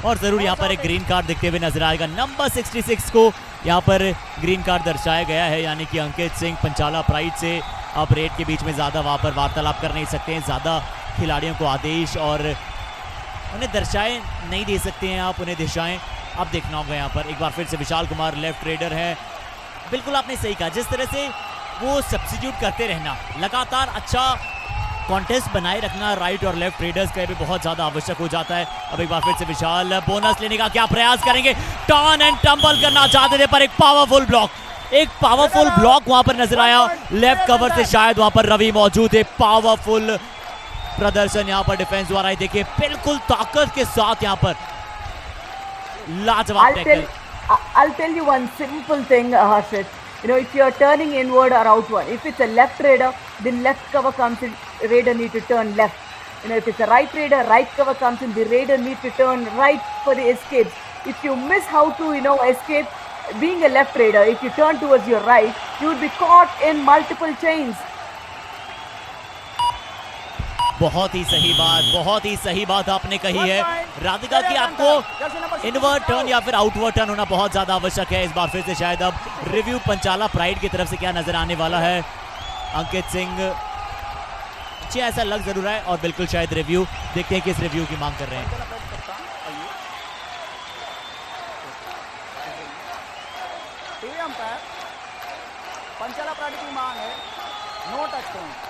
और जरूर यहाँ पर एक green card दिखते हुए नजर आएगा। Number 66 को यहाँ पर ग्रीन कार्ड दर्शाया गया है, यानी कि अंकित सिंह पंचाला प्राइड से आप रेड के बीच में ज़्यादा वहाँ पर वार्तालाप कर नहीं सकते हैं, ज़्यादा खिलाड़ियों को आदेश और उन्हें दर्शाए नहीं दे सकते हैं आप, उन्हें दिशाएं। अब देखना होगा यहाँ पर एक बार फिर से विशाल कुमार लेफ्ट रेडर है। बिल्कुल आपने सही कहा, जिस तरह से वो सब्स्टिट्यूट करते रहना, लगातार अच्छा कॉन्टेस्ट बनाए रखना राइट और लेफ्ट रेडर्स का भी बहुत ज्यादा आवश्यक हो जाता है। अब एक बार फिर से विशाल बोनस लेने का क्या प्रयास करेंगे, टर्न एंड टंबल करना चाहते थे पर एक पावरफुल ब्लॉक वहां पर नजर आया। लेफ्ट कवर से शायद वहां पर रवि मौजूद है। पावरफुल प्रदर्शन यहाँ पर डिफेंस द्वारा, देखिए बिल्कुल ताकत के साथ यहाँ पर लाजवाब tackle. I'll tell you one simple thing, Harshit. You know, if you're turning inward or outward, if it's a left raider, the left cover comes in, raider need to turn left. You know, if it's a right raider, right cover comes in, the raider need to turn right for the escape. If you miss how to, you know, escape, being a left raider, if you turn towards your right, you would be caught in multiple chains. बहुत ही सही बात आपने कही है राधिका कि आपको invert turn या फिर आउटवर्ड टर्न होना बहुत ज्यादा आवश्यक है। इस बार फिर से शायद अब रिव्यू पंचाला प्राइड की तरफ से क्या नजर आने वाला है। अंकित सिंह जी ऐसा लग जरूर है और बिल्कुल शायद रिव्यू, देखते हैं किस रिव्यू की मांग कर रहे हैं। पंचाला प्राइड की मांग है नो टच पॉइंट।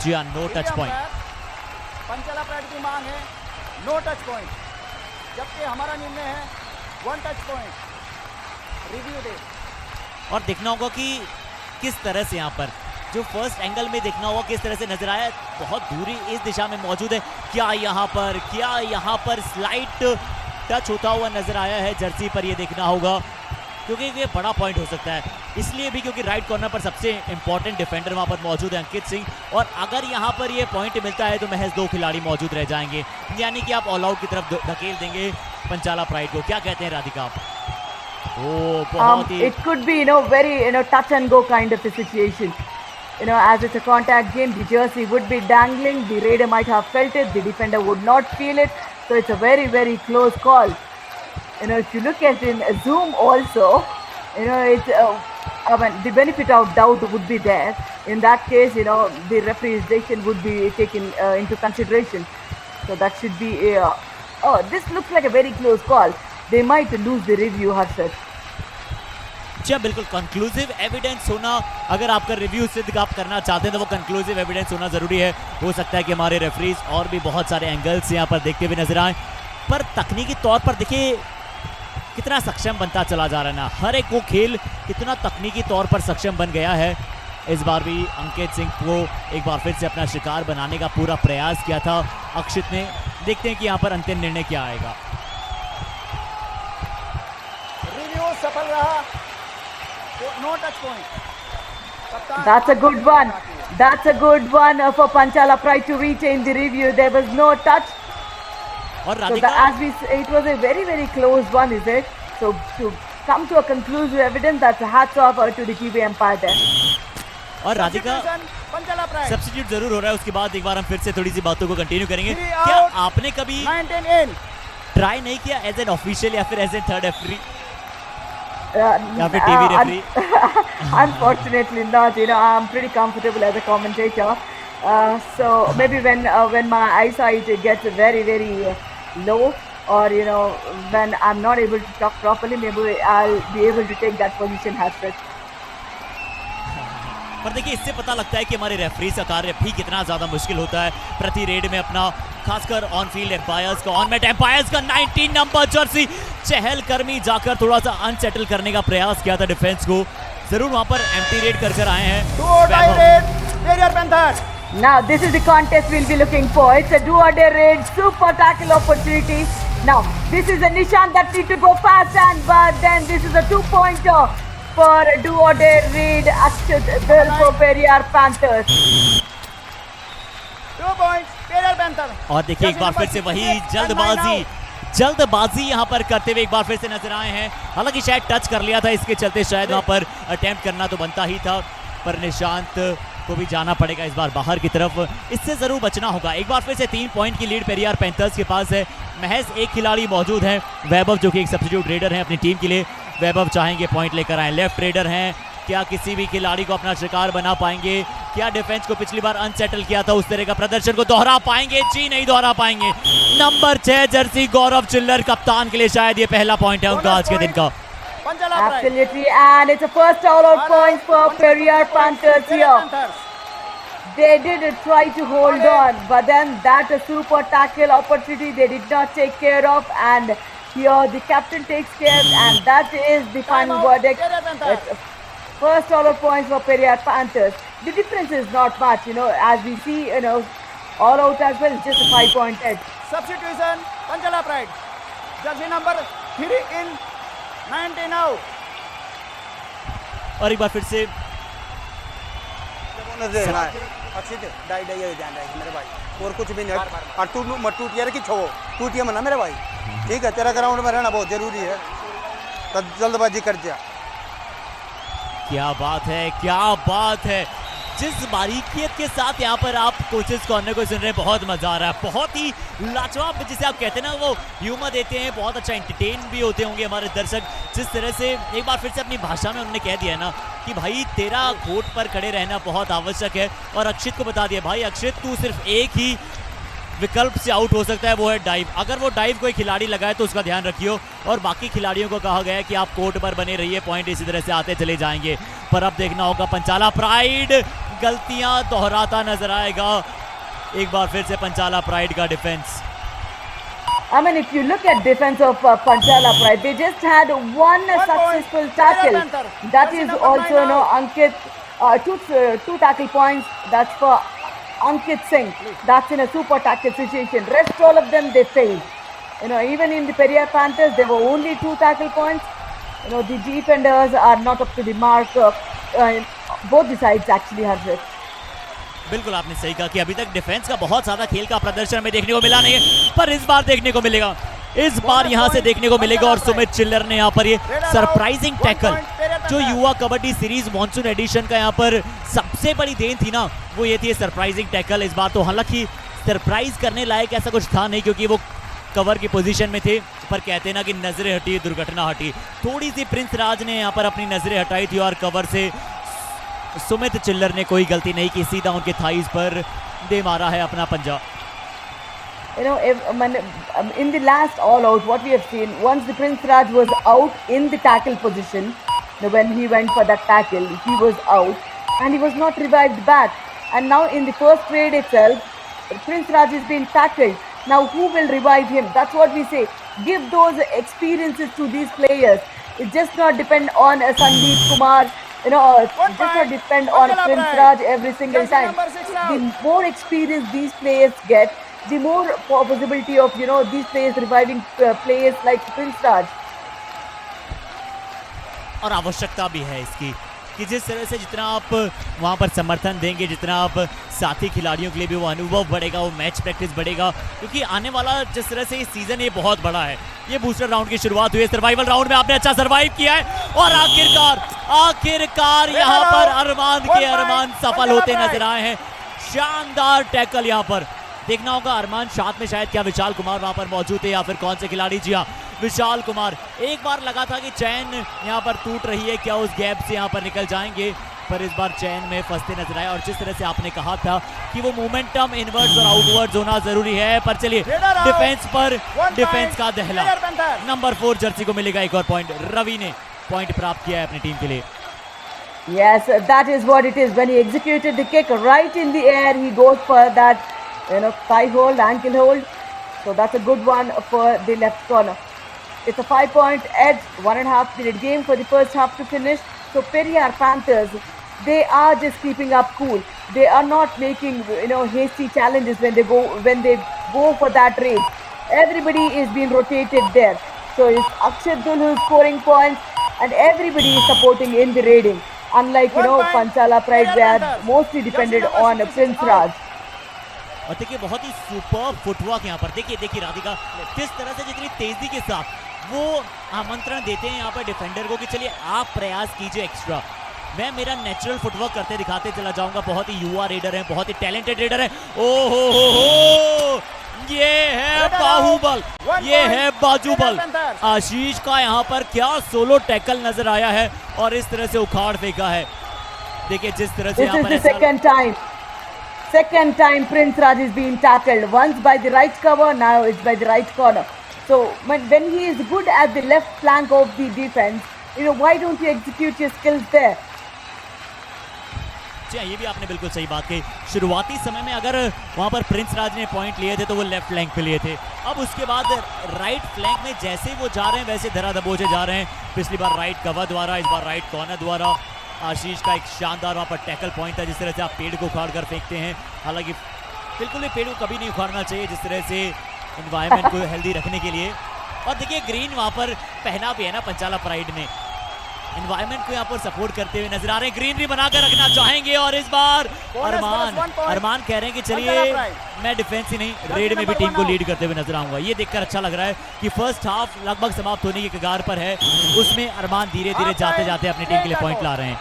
जी हाँ, no touch point. Panchala pride की मांग है नो टच पॉइंट, जबकि हमारा निर्णय है 1 टच पॉइंट। रिव्यू दे और देखना होगा कि किस तरह से यहाँ पर जो फर्स्ट एंगल में देखना होगा किस तरह से नजर आया। बहुत दूरी इस दिशा में मौजूद है, क्या यहाँ पर स्लाइट टच होता हुआ नजर आया है जर्सी पर, ये देखना होगा क्योंकि ये बड़ा पॉइंट हो सकता है। इसलिए भी क्योंकि राइट कॉर्नर पर सबसे इंपॉर्टेंट डिफेंडर वहां पर मौजूद है अंकित सिंह, और अगर यहां पर ये पॉइंट मिलता है तो महज 2 खिलाड़ी मौजूद रह जाएंगे, यानी कि आप ऑल आउट की तरफ धकेल देंगे पंचाला प्राइड को। क्या कहते हैं राधिका आप? बहुत ही it could be, you know, very, you know, touch and go kind of a situation. as it's a contact game, the jersey would be dangling. The raider might have felt it. The defender would not feel it. So it's a very, very close call. If you look at in zoom also, it's the benefit of doubt would be there. In that case, the referee's decision would be taken into consideration. So that should be this looks like a very close call. They might lose the review, Harshad. जी बिल्कुल conclusive evidence होना, अगर आपका review सिद्ध आप करना चाहते हैं तो वो कंक्लूसिव एविडेंस होना जरूरी है। हो सकता है कि हमारे रेफरीज और भी बहुत सारे एंगल्स यहाँ पर देखते हुए नजर आए, पर तकनीकी तौर पर देखिए कितना सक्षम बनता चला जा रहा है ना, हर एक वो खेल कितना तकनीकी तौर पर सक्षम बन गया है। इस बार भी अंकित सिंह को एक बार फिर से अपना शिकार बनाने का पूरा प्रयास किया था अक्षित ने। देखते हैं कि यहाँ पर अंतिम निर्णय क्या आएगा। रिव्यू सफल रहा, no touch point. That's a good one. That's a good one for Panchala Pride to retain the review. There was no touch. और So Radhika it was a very, very close one, is it? So to come to a conclusive evidence, that's a hats off to the TV umpire there. और Radhika पंचाला pride substitute जरूर हो रहा है। उसके बाद एक बार हम फिर से थोड़ी सी बातों को कंटिन्यू करेंगे। Three क्या out, आपने कभी 19 in. ट्राई नहीं किया एज एन ऑफिशियल या फिर एज एन थर्ड रेफरी या फिर TV referee? Unfortunately not. I'm pretty comfortable as a commentator. So maybe when my eyesight gets very, very low, or when I'm not able to talk properly, maybe I'll be able to take that position as such. पर देखिए इससे पता लगता है कि हमारे referees का कार्य भी कितना ज्यादा मुश्किल होता है प्रति रेड में अपना, खासकर ऑन फील्ड एम्पायर्स का, ऑन मैट एम्पायर्स का 19 नंबर जर्सी चहलकर्मी जाकर थोड़ा सा अनसेटल करने का प्रयास किया था डिफेंस को। जरूर वहां पर एम्प्टी रेड कर आए हैं। Do or die raid, Periyar Panthers. Now this is the contest we'll be looking for. It's a do or die raid, super tackle opportunity. Now this is a Nishan that need to go fast, but then this is a 2-pointer for do or die raid. Akshit Dil for Periyar Panthers. 2 points, Periyar Panthers. और देखिए एक बार फिर से वही जल्दबाजी यहाँ पर करते हुए एक बार फिर से नजर आए हैं। हालांकि शायद टच कर लिया था, इसके चलते शायद वहाँ पर अटेम्प्ट करना तो बनता ही था, पर निशांत को भी जाना पड़ेगा इस बार बाहर की तरफ। इससे जरूर बचना होगा। एक बार फिर से 3 पॉइंट की लीड पेरियार पैंथर्स के पास है। महज एक खिलाड़ी मौजूद है, वैभव, जो कि एक सब्स्टिट्यूट रेडर है अपनी टीम के लिए। वैभव चाहेंगे पॉइंट लेकर आए। लेफ्ट रेडर हैं, क्या किसी भी खिलाड़ी को अपना शिकार बना पाएंगे? क्या डिफेंस को पिछली बार अनसेटल किया था उस तरह का प्रदर्शन को दोहरा पाएंगे? जी नहीं दोहरा पाएंगे। नंबर 6 जर्सी गौरव चिल्लर कप्तान के लिए शायद ये पहला पॉइंट है उनका आज के दिन का। Absolutely, and it's a first all-out point for Periyar Panthers here. They did try to hold on, but then that super tackle opportunity they did not take care of, and here the captain takes care, and that is the final verdict. It's first all-out points for Periyar Panthers. The difference is not much, as we see, all out as well, just a 5-point edge. Substitution, Panchala Pride. Jersey number 3 in, 19 out. और एक बार फिर से अक्षित die हो जाना है मेरे भाई, और कुछ भी नहीं। और टूटिया की छो टूटिया मना मेरे भाई, ठीक है? तेरा ग्राउंड में रहना बहुत जरूरी है, तो जल्दबाजी कर जा। क्या बात है, क्या बात है। जिस बारीकियत के साथ यहाँ पर आप कोचेस कॉर्नर को सुन रहे हैं, बहुत मजा आ रहा है। बहुत ही लाजवाब, जिसे आप कहते हैं ना, वो ह्यूमर देते हैं, बहुत अच्छा एंटरटेन भी होते होंगे हमारे दर्शक। जिस तरह से एक बार फिर से अपनी भाषा में उन्होंने कह दिया ना कि भाई तेरा कोर्ट पर खड़े रहना बहुत आवश्यक है, और अक्षित को बता दिया भाई अक्षित तू सिर्फ एक ही विकल्प से आउट हो सकता है, वो है डाइव। अगर वो डाइव कोई खिलाड़ी लगाए तो उसका ध्यान रखियो, और बाकी खिलाड़ियों को कहा गया है कि आप कोर्ट पर बने रहिए, पॉइंट इसी तरह से आते चले जाएंगे। पर अब देखना होगा पंचाला प्राइड गलतियां दोहराता नजर आएगा। एक बार फिर से पंचाला प्राइड का defence. I mean, if you look at defense of Panchala Pride, they just had one successful tackle. That is also, Ankit, two tackle points. That's for Ankit Singh. That's in a super tackle situation. Rest all of them, they failed. Even in the Periyar Panthers, there were only 2 tackle points. The defenders are not up to the mark. Both the sides actually have it. बिल्कुल आपने सही कहा कि अभी तक defence का बहुत ज्यादा खेल का प्रदर्शन हमें देखने को मिला नहीं है, पर इस बार देखने को मिलेगा। इस बार यहाँ से देखने को मिलेगा। और सुमित चिल्लर ने यहाँ पर ये सरप्राइजिंग टैकल, जो युवा कबड्डी सीरीज मॉनसून एडिशन का यहाँ पर सबसे बड़ी देन थी ना, वो ये थी सरप्राइजिंग टैकल। इस बार तो हालांकि सरप्राइज करने लायक ऐसा कुछ था नहीं, क्योंकि वो कवर की पोजीशन में थे, पर कहते ना कि नजरें हटी दुर्घटना हटी। थोड़ी सी प्रिंस राज ने यहाँ पर अपनी नजरें हटाई थी और कवर से सुमित चिल्लर ने कोई गलती नहीं की, सीधा उनके थाइज पर दे मारा है अपना पंजा। You know, in the last all out, what we have seen, once the Prince Raj was out in the tackle position, when he went for that tackle, he was out and he was not revived back. And now in the first grade itself, Prince Raj has been tackled. Now who will revive him? That's what we say. Give those experiences to these players. It just not depend on Sandeep Kumar, just not depend on Prince Raj every single time. The more experience these players get, the more possibility of these players reviving players like Prince Raj. और आवश्यकता भी है इसकी कि जिस तरह से जितना आप वहां पर समर्थन देंगे, जितना आप साथी खिलाड़ियों के लिए भी वो अनुभव बढ़ेगा, वो मैच प्रैक्टिस बढ़ेगा, क्योंकि आने वाला जिस तरह से ये सीजन ये बहुत बड़ा है। ये बूस्टर राउंड की शुरुआत हुई है, सर्वाइवल राउंड में आपने अच्छा सर्वाइव किया है और आखिरकार यहाँ पर अरमान सफल होते नजर आए हैं। शानदार टैकल यहाँ पर देखना होगा। अरमान साथ में शायद क्या विशाल कुमार वहां पर मौजूद है या फिर कौन से खिलाड़ी? जी हाँ, विशाल कुमार। एक बार लगा था कि चैन यहाँ पर टूट रही है, क्या उस गैप से यहाँ पर निकल जाएंगे, पर इस बार चैन में फंसते नजर आए। और जिस तरह से आपने कहा था कि वो मोमेंटम इनवर्ड्स और आउटवर्ड्स होना जरूरी है, पर चलिए डिफेंस का दहला। नंबर 4 जर्सी को मिलेगा एक और पॉइंट। रवि ने पॉइंट प्राप्त किया है अपनी टीम के लिए। Yes, that is what it is. When he executed the kick right in the air, he goes for that thigh hold, ankle hold. So that's a good one for the left corner. It's a 5-point edge, 1.5 minute game for the first half to finish. So Periyar Panthers, they are just keeping up cool. They are not making hasty challenges when they go for that race. Everybody is being rotated there. So it's Akshat Dul who's scoring points and everybody is supporting in the raiding. Unlike Panchala Pride, where mostly depended on Prince Raj. और देखिए बहुत ही super footwork यहाँ पर। देखिए राधिका किस तरह से जितनी तेजी के साथ वो आमंत्रण देते हैं यहाँ पर डिफेंडर को कि चलिए आप प्रयास कीजिए एक्स्ट्रा, मैं मेरा नेचुरल फुटवर्क करते दिखाते चला जाऊंगा। बहुत ही युवा रेडर हैं, बहुत ही टैलेंटेड रेडर हैं। हो ये है बाहुबल, ये है बाजूबल। आशीष का यहाँ पर क्या सोलो टैकल नजर आया है और इस तरह से उखाड़ फेंका है। देखिए जिस तरह से यहाँ पर second time Prince Raj is being tackled, once by the right cover, now it's by the right corner. So when he is good at the left flank of the defense, why don't you execute your skills there? ये भी आपने बिल्कुल सही बात कही। शुरुआती समय में अगर वहां पर प्रिंस राज ने पॉइंट लिए थे तो वो लेफ्ट फ्लैंक पे लिए थे, अब उसके बाद राइट फ्लैंक में जैसे वो जा रहे हैं वैसे धरा दबोचे जा रहे हैं। पिछली बार राइट कवर द्वारा, इस बार राइट कॉर्नर द्वारा। आशीष का एक शानदार वहाँ पर टैकल पॉइंट था, जिस तरह से आप पेड़ को उखाड़ कर फेंकते हैं। हालांकि बिल्कुल भी पेड़ को कभी नहीं उखाड़ना चाहिए, जिस तरह से एनवायरनमेंट को हेल्दी रखने के लिए। और देखिए ग्रीन वहाँ पर पहना भी है ना पंचाला प्राइड ने, एनवायरनमेंट को यहाँ पर सपोर्ट करते हुए नजर आ रहे हैं। ग्रीनरी बनाकर रखना चाहेंगे और इस बार अरमान कह रहे हैं कि चलिए मैं डिफेंस ही नहीं रेड में भी टीम को लीड करते हुए नजर आऊंगा। ये देखकर अच्छा लग रहा है कि फर्स्ट हाफ लगभग समाप्त होने की कगार पर है, उसमें अरमान धीरे धीरे जाते जाते अपनी टीम के लिए पॉइंट ला रहे हैं।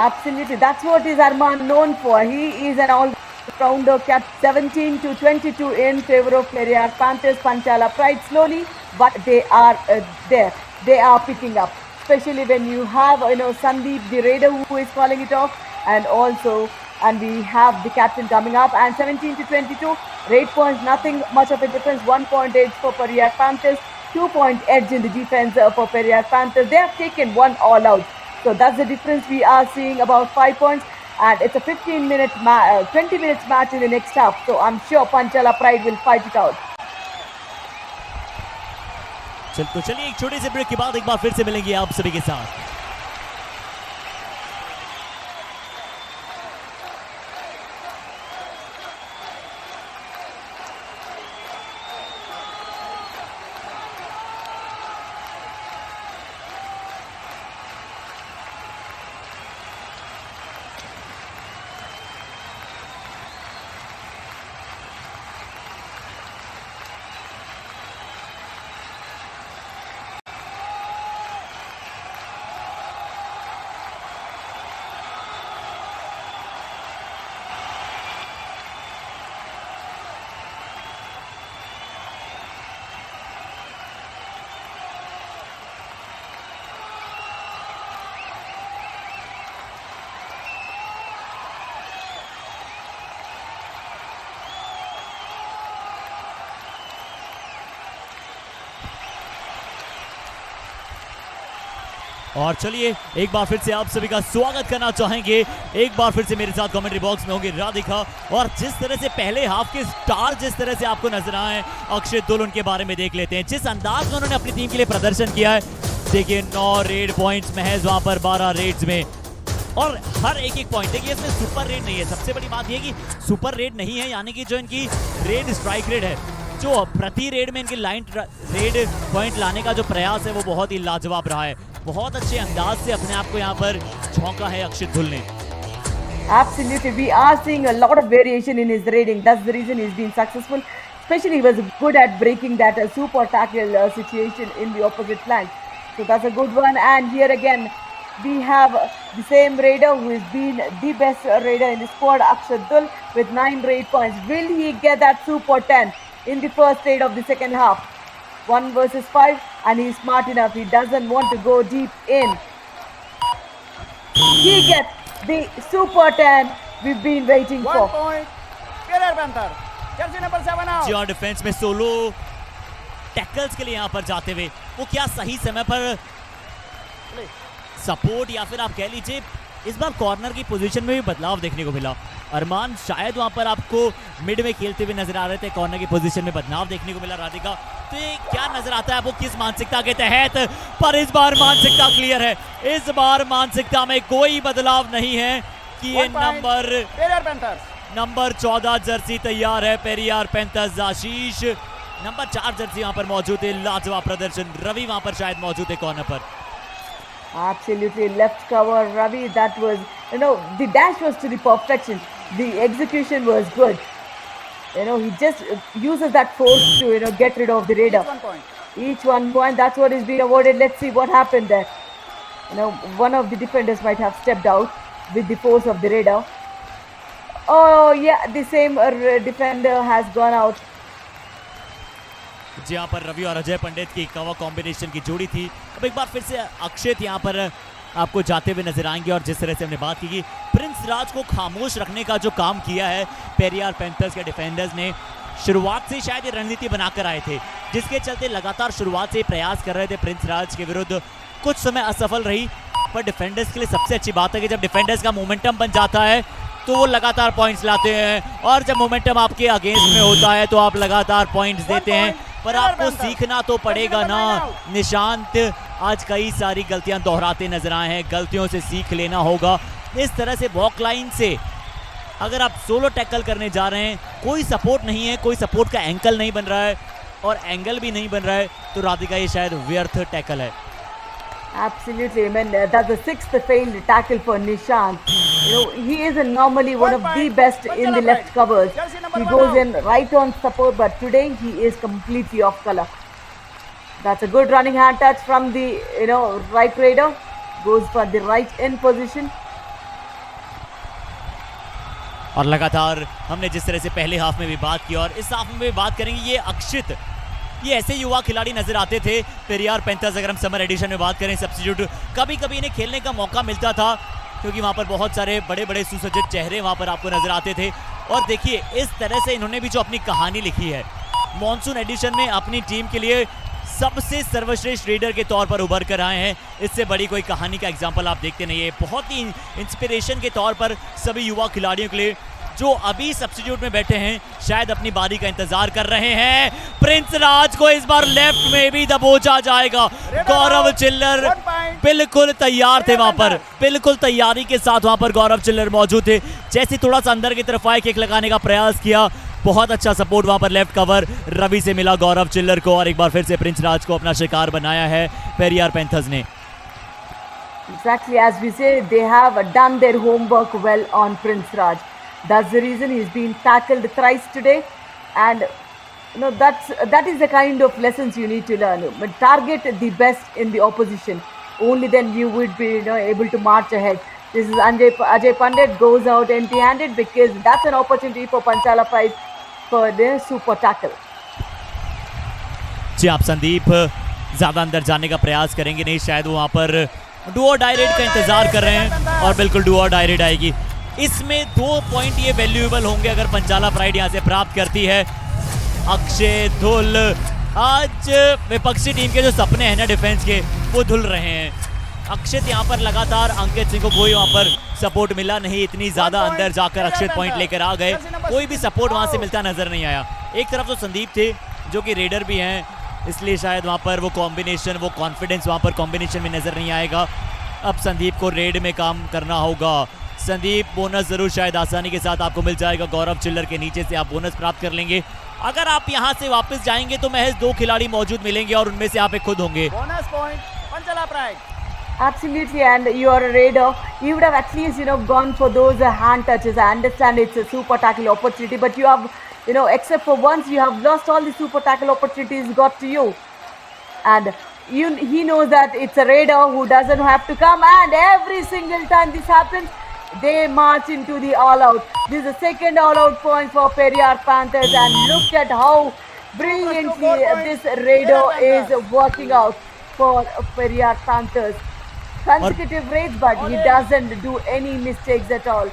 Absolutely, that's what is Arman known for. He is an all-rounder, kept 17-22 in favor of Periyar Panthers. Panchala Pride slowly, but they are there. They are picking up, especially when you have Sandeep the Raider who is calling it off, and we have the captain coming up. And 17-22, 8 points, nothing much of a difference. 1 point edge for Periyar Panthers, 2 point edge in the defense for Periyar Panthers. They have taken one all out. So that's the difference we are seeing, about 5 points, and it's a 20 minutes match in the next half. So I'm sure Panchala Pride will fight it out. चलिए एक छोटे से break के बाद एक बार फिर से मिलेंगे आप सभी के साथ। और चलिए एक बार फिर से आप सभी का स्वागत करना चाहेंगे। एक बार फिर से मेरे साथ कमेंट्री बॉक्स में होंगे राधिका, और जिस तरह से पहले हाफ के स्टार जिस तरह से आपको नजर आए अक्षय धुल, उनके बारे में देख लेते हैं। जिस अंदाज में उन्होंने अपनी टीम के लिए प्रदर्शन किया है, देखिए 9 रेड पॉइंट्स महज वहां पर 12 रेड्स में, और हर एक पॉइंट। देखिए इसमें सुपर रेड नहीं है, सबसे बड़ी बात यह कि सुपर रेड नहीं है, यानी कि जो इनकी रेड स्ट्राइक रेड है, जो प्रति रेड में इनकी लाइन रेड पॉइंट लाने का जो प्रयास है वो बहुत ही लाजवाब रहा है। बहुत अच्छे अंदाज से अपने आप को यहाँ पर झोंका है अक्षय धुल ने। Absolutely, we are seeing a lot of variation in his rating. That's the reason he's been successful. Especially, he was good at breaking that super tackle situation in the opposite flank. So that's a good one. And here again, we have the same raider who has been the best raider in the squad, Akshay Dhul, with 9 raid points. Will he get that super 10 in the first raid of the second half? 1 versus 5, and he's smart enough. He doesn't want to go deep in. He gets the super 10 we've been waiting 1 for. point. Periyar Panther. Jersey number 7 out. जी और defence में solo tackles के लिए यहाँ पर जाते हुए वो क्या सही समय पर सपोर्ट, या फिर आप कह लीजिए इस बार कॉर्नर की पोजीशन में भी बदलाव देखने को मिला। अरमान शायद वहां पर आपको मिड में खेलते हुए नजर आ रहे थे, कॉर्नर की पोजीशन में बदलाव देखने को मिला राधिका। तो ये क्या नजर आता है, वो किस मानसिकता के तहत? पर इस बार मानसिकता क्लियर है, इस बार मानसिकता में कोई बदलाव नहीं है कि ये नंबर 14 जर्सी तैयार है पेरियार पैंथर्स। आशीष नंबर 4 जर्सी वहां पर मौजूद है, लाजवाब प्रदर्शन। रवि वहां पर शायद मौजूद है कॉर्नर पर। Absolutely, left cover Ravi. That was, the dash was to the perfection. The execution was good. He just uses that force to get rid of the raider. Each 1 point. That's what is being awarded. Let's see what happened there. One of the defenders might have stepped out with the force of the raider. Oh yeah, the same defender has gone out. जहाँ पर रवि और अजय पंडित की cover combination की जोड़ी थी। अब एक बार फिर से अक्षित यहाँ पर आपको जाते हुए नजर आएंगे, और जिस तरह से हमने बात की कि प्रिंस राज को खामोश रखने का जो काम किया है पेरियार पैंथर्स के डिफेंडर्स ने, शुरुआत से शायद ये रणनीति बनाकर आए थे, जिसके चलते लगातार शुरुआत से प्रयास कर रहे थे प्रिंस राज के विरुद्ध। कुछ समय असफल रही, पर डिफेंडर्स के लिए सबसे अच्छी बात है कि जब डिफेंडर्स का मोमेंटम बन जाता है तो वो लगातार पॉइंट्स लाते हैं, और जब मोमेंटम आपके अगेंस्ट में होता है तो आप लगातार पॉइंट्स देते हैं। पर आपको सीखना तो पड़ेगा ना। निशांत आज कई सारी गलतियां दोहराते नजर आए हैं, गलतियों से सीख लेना होगा। इस तरह से वॉक लाइन से अगर आप सोलो टैकल करने जा रहे हैं, कोई सपोर्ट नहीं है, कोई सपोर्ट का एंकल नहीं बन रहा है और एंगल भी नहीं बन रहा है, तो राधिका ये शायद व्यर्थ टैकल है। Absolutely, that's the 6th failed tackle for Nishant. He is normally one of the best in the left covers. He goes in right on support, but today he is completely off color. That's a good running hand touch from the right raider. Goes for the right in position. और लगातार हमने जिस तरह से पहले half में भी बात की और इस हाफ में भी बात करेंगे, ये अक्षित, ये ऐसे युवा खिलाड़ी नजर आते थे पेरियार पैंथर्स। अगर हम समर एडिशन में बात करें, सब्स्टिट्यूट कभी कभी इन्हें खेलने का मौका मिलता था, क्योंकि वहां पर बहुत सारे बड़े बड़े सुसज्जित चेहरे वहां पर आपको नजर आते थे। और देखिए इस तरह से इन्होंने भी जो अपनी कहानी लिखी है मॉनसून एडिशन में, अपनी टीम के लिए सबसे सर्वश्रेष्ठ रेडर के तौर पर उभर कर आए हैं। इससे बड़ी कोई कहानी का एग्जाम्पल आप देखते नहीं है। बहुत ही इंस्पिरेशन के तौर पर सभी युवा खिलाड़ियों के लिए जो अभी सब्स्टिट्यूट में बैठे हैं, शायद अपनी बारी का इंतजार कर रहे हैं। प्रिंस राज को इस बार लेफ्ट में भी दबोचा जाएगा। गौरव चिल्लर बिल्कुल तैयार थे वहां पर, बिल्कुल तैयारी के साथ वहां पर गौरव चिल्लर मौजूद थे। जैसे थोड़ा सा अंदर की तरफ आए, किक लगाने का प्रयास किया, बहुत अच्छा सपोर्ट वहां पर लेफ्ट कवर रवि से मिला गौरव चिल्लर को, और एक बार फिर से प्रिंस राज को अपना शिकार बनाया है पेरियार पैंथर्स ने। Exactly, as we say, they have done their homework well on Prince Raj. That's the reason he's been tackled thrice today, and that is the kind of lessons you need to learn. But target the best in the opposition. Only then you would be able to march ahead. This is Ajay Pandit goes out empty-handed, because that's an opportunity for Panchala Pride for the super tackle. जी आप संदीप ज्यादा अंदर जाने का प्रयास करेंगे नहीं, शायद वो वहां पर डू और डाई रेड का इंतजार कर रहे हैं, और बिल्कुल डू और डाई रेड आएगी। इसमें 2 पॉइंट ये वैल्यूएबल होंगे अगर पंचाला प्राइड यहां से प्राप्त करती है। अक्षय धुल, आज विपक्षी टीम के जो सपने हैं ना डिफेंस के, वो धुल रहे हैं। अक्षित यहाँ पर लगातार अंकित सिंह को कोई वहाँ पर सपोर्ट मिला नहीं, इतनी ज्यादा अंदर जाकर अक्षित पॉइंट लेकर आ गए, कोई भी सपोर्ट वहाँ से मिलता नजर नहीं आया। एक तरफ तो संदीप थे जो कि रेडर भी हैं, इसलिए शायद वहाँ पर वो कॉम्बिनेशन, वो कॉन्फिडेंस वहाँ पर कॉम्बिनेशन में नजर नहीं आएगा। अब संदीप को रेड में काम करना होगा। संदीप बोनस जरूर शायद आसानी के साथ आपको मिल जाएगा, गौरव चिल्लर के नीचे से आप बोनस प्राप्त कर लेंगे। अगर आप यहाँ से वापस जाएंगे तो महज 2 खिलाड़ी मौजूद मिलेंगे और उनमें से आप एक खुद होंगे। Bonus point पंचला pride. Absolutely, and you are a raider. You would have at least, gone for those hand touches. I understand it's a super tackle opportunity, but you have, except for once, you have lost all the super tackle opportunities got to you. And he knows that it's a raider who doesn't have to come. And every single time this happens, they march into the all-out. This is the second all-out point for Periyar Panthers, and look at how brilliantly this raider is working out for Periyar Panthers. Consecutive raids, but he doesn't do any mistakes at all.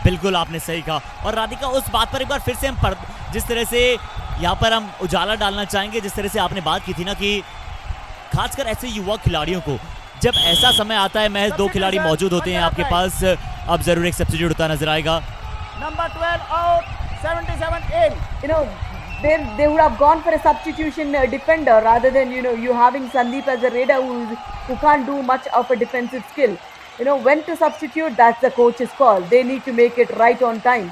बिल्कुल आपने सही कहा। और राधिका, उस बात पर एक बार फिर से हम जिस तरह से यहाँ पर हम उजाला डालना चाहेंगे, जिस तरह से आपने बात की थी ना कि खासकर ऐसे युवा खिलाड़ियों को जब ऐसा समय आता है, महज 2 खिलाड़ी मौजूद होते हैं आपके पास, अब जरूर एक सब्स्टिट्यूट होता नजर आएगा। Number 12 out, 77 in. They would have gone for a substitution defender rather than you having Sandeep as a raider who can't do much of a defensive skill. When to substitute, that's the coach's call. They need to make it right on time.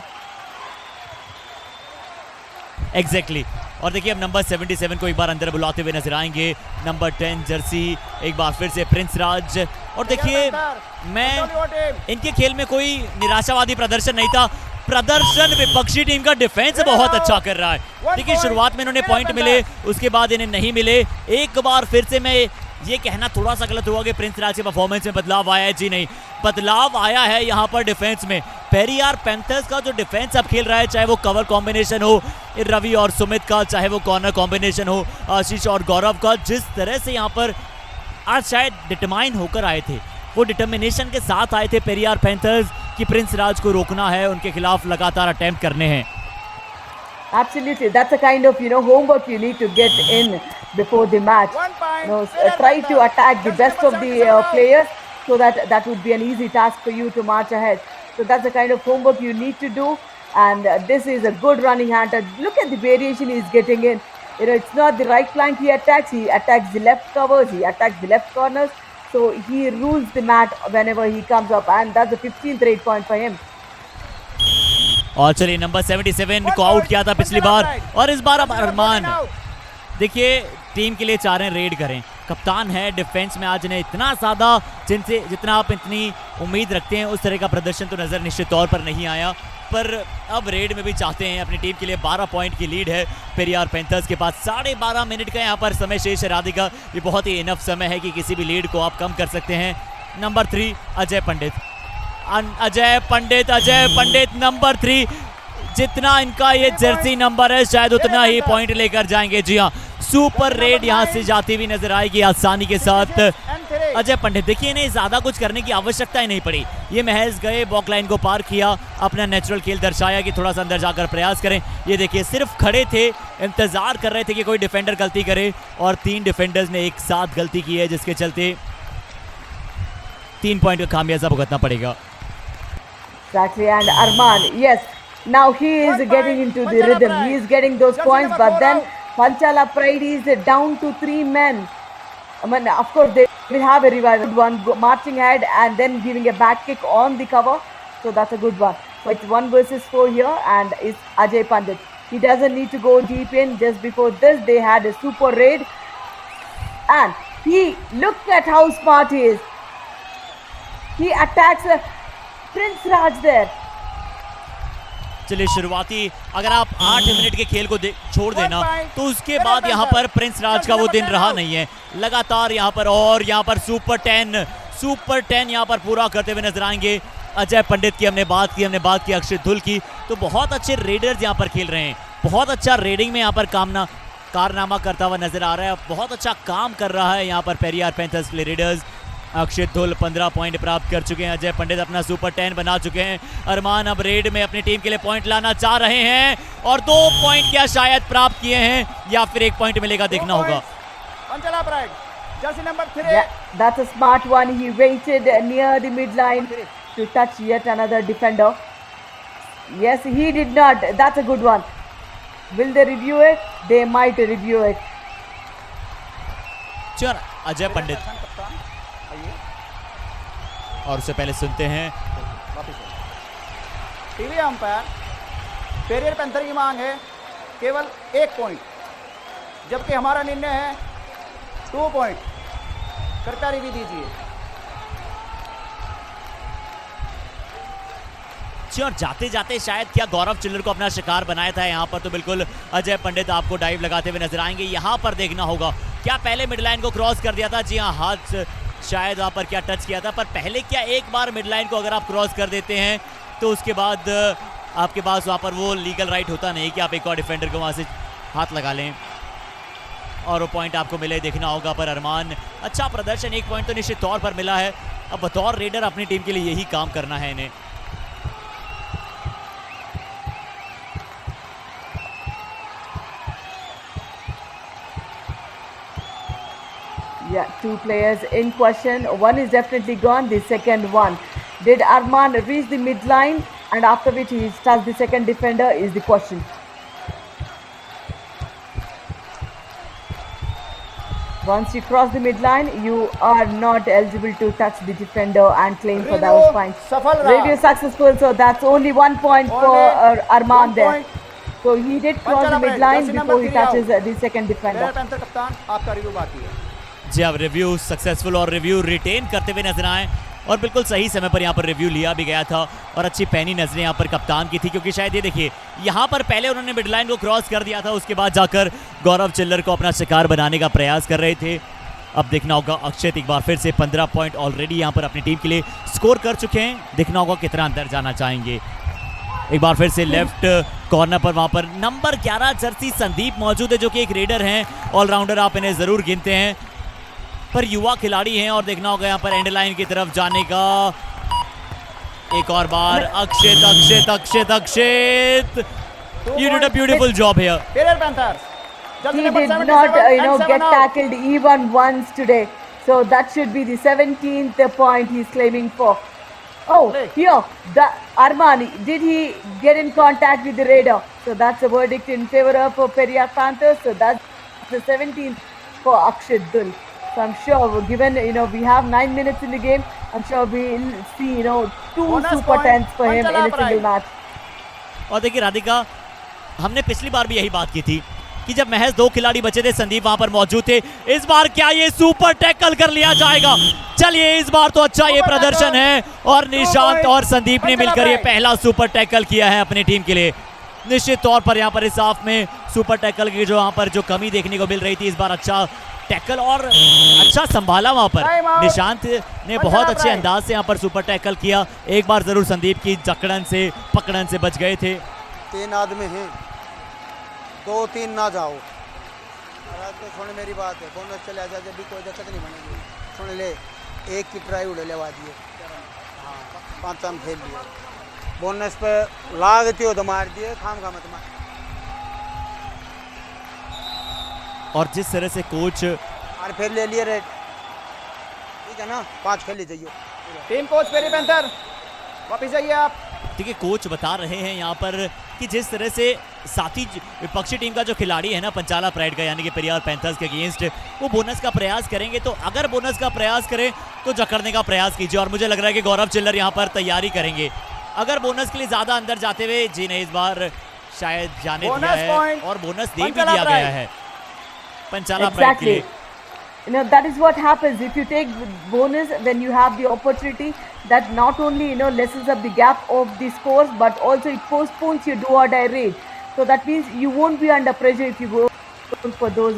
Exactly. और देखिए अब number 77 को एक बार अंदर बुलाते हुए नजर आएंगे। नंबर 10 जर्सी एक बार फिर से प्रिंस राज। और देखिए मैं इनके खेल में कोई निराशावादी प्रदर्शन नहीं था, प्रदर्शन विपक्षी टीम का डिफेंस बहुत अच्छा कर रहा है। देखिए शुरुआत में इन्होंने पॉइंट मिले, उसके बाद इन्हें नहीं मिले। एक बार फिर से मैं ये कहना थोड़ा सा गलत हुआ कि प्रिंस राज के परफॉर्मेंस में बदलाव आया है, जी नहीं, बदलाव आया है यहाँ पर डिफेंस में। पेरियार पैंथर्स का जो डिफेंस अब खेल रहा है, चाहे वो कवर कॉम्बिनेशन हो रवि और सुमित का, चाहे वो कॉर्नर कॉम्बिनेशन हो आशीष और गौरव का, जिस तरह से यहाँ पर आज शायद डिटरमाइन होकर आए थे, वो डिटर्मिनेशन के साथ आए थे पेरियार पैंथर्स कि प्रिंस राज को रोकना है, उनके खिलाफ लगातार अटेम्प्ट करने हैं। Absolutely, that's a kind of homework you need to get in before the match. Try to attack the best of the players, so that would be an easy task for you to march ahead. So that's the kind of homework you need to do, and this is a good running hand. Look at the variation he's getting in. It's not the right flank he attacks the left covers, he attacks the left corners. So he rules the mat whenever he comes up, and that's the 15th raid point for him. और चलिए number 77 को out किया था पिछली बार, और इस बार अब अरमान देखिए टीम के लिए चाह रहे हैं रेड करें। कप्तान है, डिफेंस में आज ने इतना ज़्यादा जितना आप इतनी उम्मीद रखते हैं उस तरह का प्रदर्शन तो नज़र निश्चित तौर पर नहीं आया, पर अब रेड में भी चाहते हैं। अपनी टीम के लिए 12 पॉइंट की लीड है पेरियार पैंथर्स के पास। 12.5 मिनट का यहाँ पर समय शेष है राधिका, ये बहुत ही इनफ समय है कि किसी भी लीड को आप कम कर सकते हैं। नंबर 3 अजय पंडित नंबर 3, जितना इनका ये जर्सी नंबर है शायद उतना ही पॉइंट लेकर जाएंगे। जी हाँ, सुपर रेड यहाँ से जाती हुई नजर आएगी आसानी के साथ। अजय पंडित देखिए, इन्हें ज्यादा कुछ करने की आवश्यकता ही नहीं पड़ी, ये महज गए, बॉक लाइन को पार किया, अपना नेचुरल खेल दर्शाया कि थोड़ा सा अंदर जाकर प्रयास करें। ये देखिए सिर्फ खड़े थे, इंतजार कर रहे थे कि कोई डिफेंडर गलती करे, और 3 डिफेंडर्स ने एक साथ गलती की है, जिसके चलते 3 पॉइंट का खामियाजा भुगतना पड़ेगा। Exactly, and Arman, yes, now he is getting into the rhythm. He is getting those points, but then Panchala Pride is down to 3 men. I mean, of course, they will have a revival. One marching ahead and then giving a back kick on the cover. So that's a good one. So it's 1 versus 4 here, and it's Ajay Pandit. He doesn't need to go deep in. Just before this, they had a super raid. And look at how smart he is. He attacks Prince Raj there. चलिए शुरुआती अगर आप 8 minute के खेल को छोड़ देना तो उसके बाद यहाँ पर प्रिंस राज का वो दिन रहा नहीं है। लगातार यहाँ पर और यहाँ पर सुपर 10 यहाँ पर पूरा करते हुए नजर आएंगे। अजय पंडित की हमने बात की अक्षित धुल की, तो बहुत अच्छे रेडर्स यहाँ पर खेल रहे हैं, बहुत अच्छा रेडिंग में यहाँ पर कारनामा करता हुआ नजर आ रहा है, बहुत अच्छा काम कर रहा है यहाँ पर पेरियार पैंथर्स के रेडर्स। अक्षित धुल 15 पॉइंट प्राप्त कर चुके हैं, अजय पंडित अपना सुपर 10 बना चुके हैं। अरमान अब रेड में अपनी टीम के लिए पॉइंट लाना चाह रहे हैं, और 2 पॉइंट क्या शायद प्राप्त किए हैं, या फिर 1 पॉइंट मिलेगा, देखना होगा। Panchala pride jersey number 3. That's a smart one. He waited near the midline to touch yet another defender. Yes, he did not. That's a good one. Will they review it? They might review it. चल अजय पंडित, कप्तान आइए और उससे पहले सुनते हैं वापस TV umpire Periyar panther की मांग है केवल 1 पॉइंट, जबकि हमारा निर्णय है 2 पॉइंट. कृपया रिव्यू दीजिए. और जाते जाते शायद क्या गौरव चिल्लर को अपना शिकार बनाया था यहाँ पर, तो बिल्कुल अजय पंडित आपको डाइव लगाते हुए नजर आएंगे. यहाँ पर देखना होगा क्या पहले मिड लाइन को क्रॉस कर दिया था. जी हाँ, हाथ शायद वहाँ पर क्या टच किया था, पर पहले क्या एक बार मिड लाइन को अगर आप क्रॉस कर देते हैं तो उसके बाद आपके पास वहाँ पर वो लीगल राइट होता नहीं कि आप एक और डिफेंडर को वहाँ से हाथ लगा लें और वो पॉइंट आपको मिले. देखना होगा पर अरमान अच्छा प्रदर्शन, 1 पॉइंट तो निश्चित तौर पर मिला है. अब बतौर रेडर अपनी टीम के लिए यही काम करना है इन्हें. Yeah, 2 players in question. One is definitely gone. The second one. Did Arman reach the midline? And after which he touched the second defender is the question. Once you cross the midline, you are not eligible to touch the defender and claim for those points. सफल रहा. Review successful, so that's only 1 point for Arman there. So he did cross the midline before he touches the second defender. Periyar panther कप्तान आपका review बाकी है. जी, अब review successful और review retain करते हुए नजर आए और बिल्कुल सही समय पर यहाँ पर रिव्यू लिया भी गया था और अच्छी पैनी नजरें यहाँ पर कप्तान की थी, क्योंकि शायद ये देखिए यहाँ पर पहले उन्होंने मिड लाइन को क्रॉस कर दिया था, उसके बाद जाकर गौरव चिल्लर को अपना शिकार बनाने का प्रयास कर रहे थे. अब देखना होगा अक्षित एक बार फिर से 15 पॉइंट ऑलरेडी यहाँ पर अपनी टीम के लिए स्कोर कर चुके हैं. देखना होगा कितना अंदर जाना चाहेंगे. एक बार फिर से लेफ्ट कॉर्नर पर वहाँ पर नंबर 11 जर्सी संदीप मौजूद है, जो कि एक रेडर हैं, ऑलराउंडर आप इन्हें जरूर गिनते हैं, पर युवा खिलाड़ी हैं. और देखना होगा यहाँ पर एंड लाइन की तरफ जाने का. एक और बार Akshit Akshit Akshit Akshit, you did a beautiful job here. Periyar panthers He did not get tackled even once today, so that should be the 17th point he's claiming for. Oh, here the Armani, did he get in contact with the raider? So that's a verdict in favor of Periyar Panthers. So that's the 17th for Akshit Dul. So I'm sure, given we have 9 minutes in the game, I'm sure we'll see 2 Bonus super point, tens for him in a Panchala single match. और देखिए राधिका, हमने पिछली बार भी यही बात की थी कि जब महज 2 खिलाड़ी बचे थे, संदीप वहां पर मौजूद थे. इस बार क्या ये सुपर टैकल कर लिया जाएगा? चलिए, इस बार तो अच्छा ये प्रदर्शन है और निशांत और संदीप ने मिलकर ये पहला सुपर टैकल किया है अपनी टीम के लिए. निश्चित तौर पर यहाँ पर इस हाफ में सुपर टैकल की जो यहाँ पर जो कमी देखने को मिल रही थी, इस बार अच्छा टैकल और अच्छा संभाला वहां पर निशांत ने, बहुत अच्छे अंदाज से यहाँ पर सुपर टैकल किया. एक बार जरूर संदीप की जकड़न से पकड़न से बच गए थे. 3 आदमी हैं, 2-3 ना जाओ. तो सुन मेरी बात है, बोनस चले आजा, जब भी कोई दिक्कत नहीं बनेगी. सुन ले, 1 की ट्राई उड़े लेवा दिए. हाँ, 5 हम खेल लिए. बोनस पे लागती हो तो मार दिए, खाम खा मत मार. और जिस तरह से कोच और फिर ले लिए रेड, ठीक है ना, 5 खेल लीजिए. टीम कोच पेरियर पैंथर वापस जाइए आप. देखिए, कोच बता रहे हैं यहाँ पर कि जिस तरह से साथी विपक्षी टीम का जो खिलाड़ी है ना, पंचाला प्राइड का, यानी कि पेरियार पैंथर्स के अगेंस्ट वो बोनस का प्रयास करेंगे, तो अगर बोनस का प्रयास करें तो जकड़ने का प्रयास कीजिए. और मुझे लग रहा है कि गौरव चिल्लर यहाँ पर तैयारी करेंगे अगर बोनस के लिए ज्यादा अंदर जाते हुए. जी नहीं, इस बार शायद जाने दिया है और बोनस दे भी दिया गया है पंचाला प्राइड के लिए. That is what happens if you take bonus when you have the opportunity. That not only lessens up the gap of the scores, but also it postpones your do or die raid. So that means you won't be under pressure if you go for those.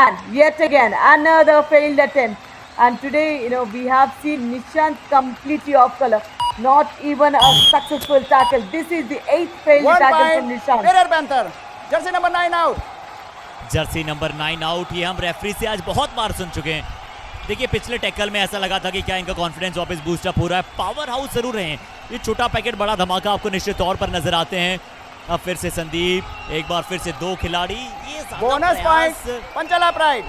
And yet again another failed attempt. And today we have seen Nishant completely off color. Not even a successful tackle. This is the 8th failed tackle from Nishant. Periyar panther Jersey number 9 out. Jersey number 9 out. ये हम referee से आज बहुत बार सुन चुके हैं. देखिए, पिछले tackle में ऐसा लगा था कि क्या इनका कॉन्फिडेंस वापस बूस्ट अप हो रहा है. पावर हाउस जरूर हैं. ये छोटा पैकेट बड़ा धमाका आपको निश्चित तौर पर नजर आते हैं. अब फिर से संदीप, एक बार फिर से 2 खिलाड़ी. ये बोनस पॉइंट पंचाला प्राइड.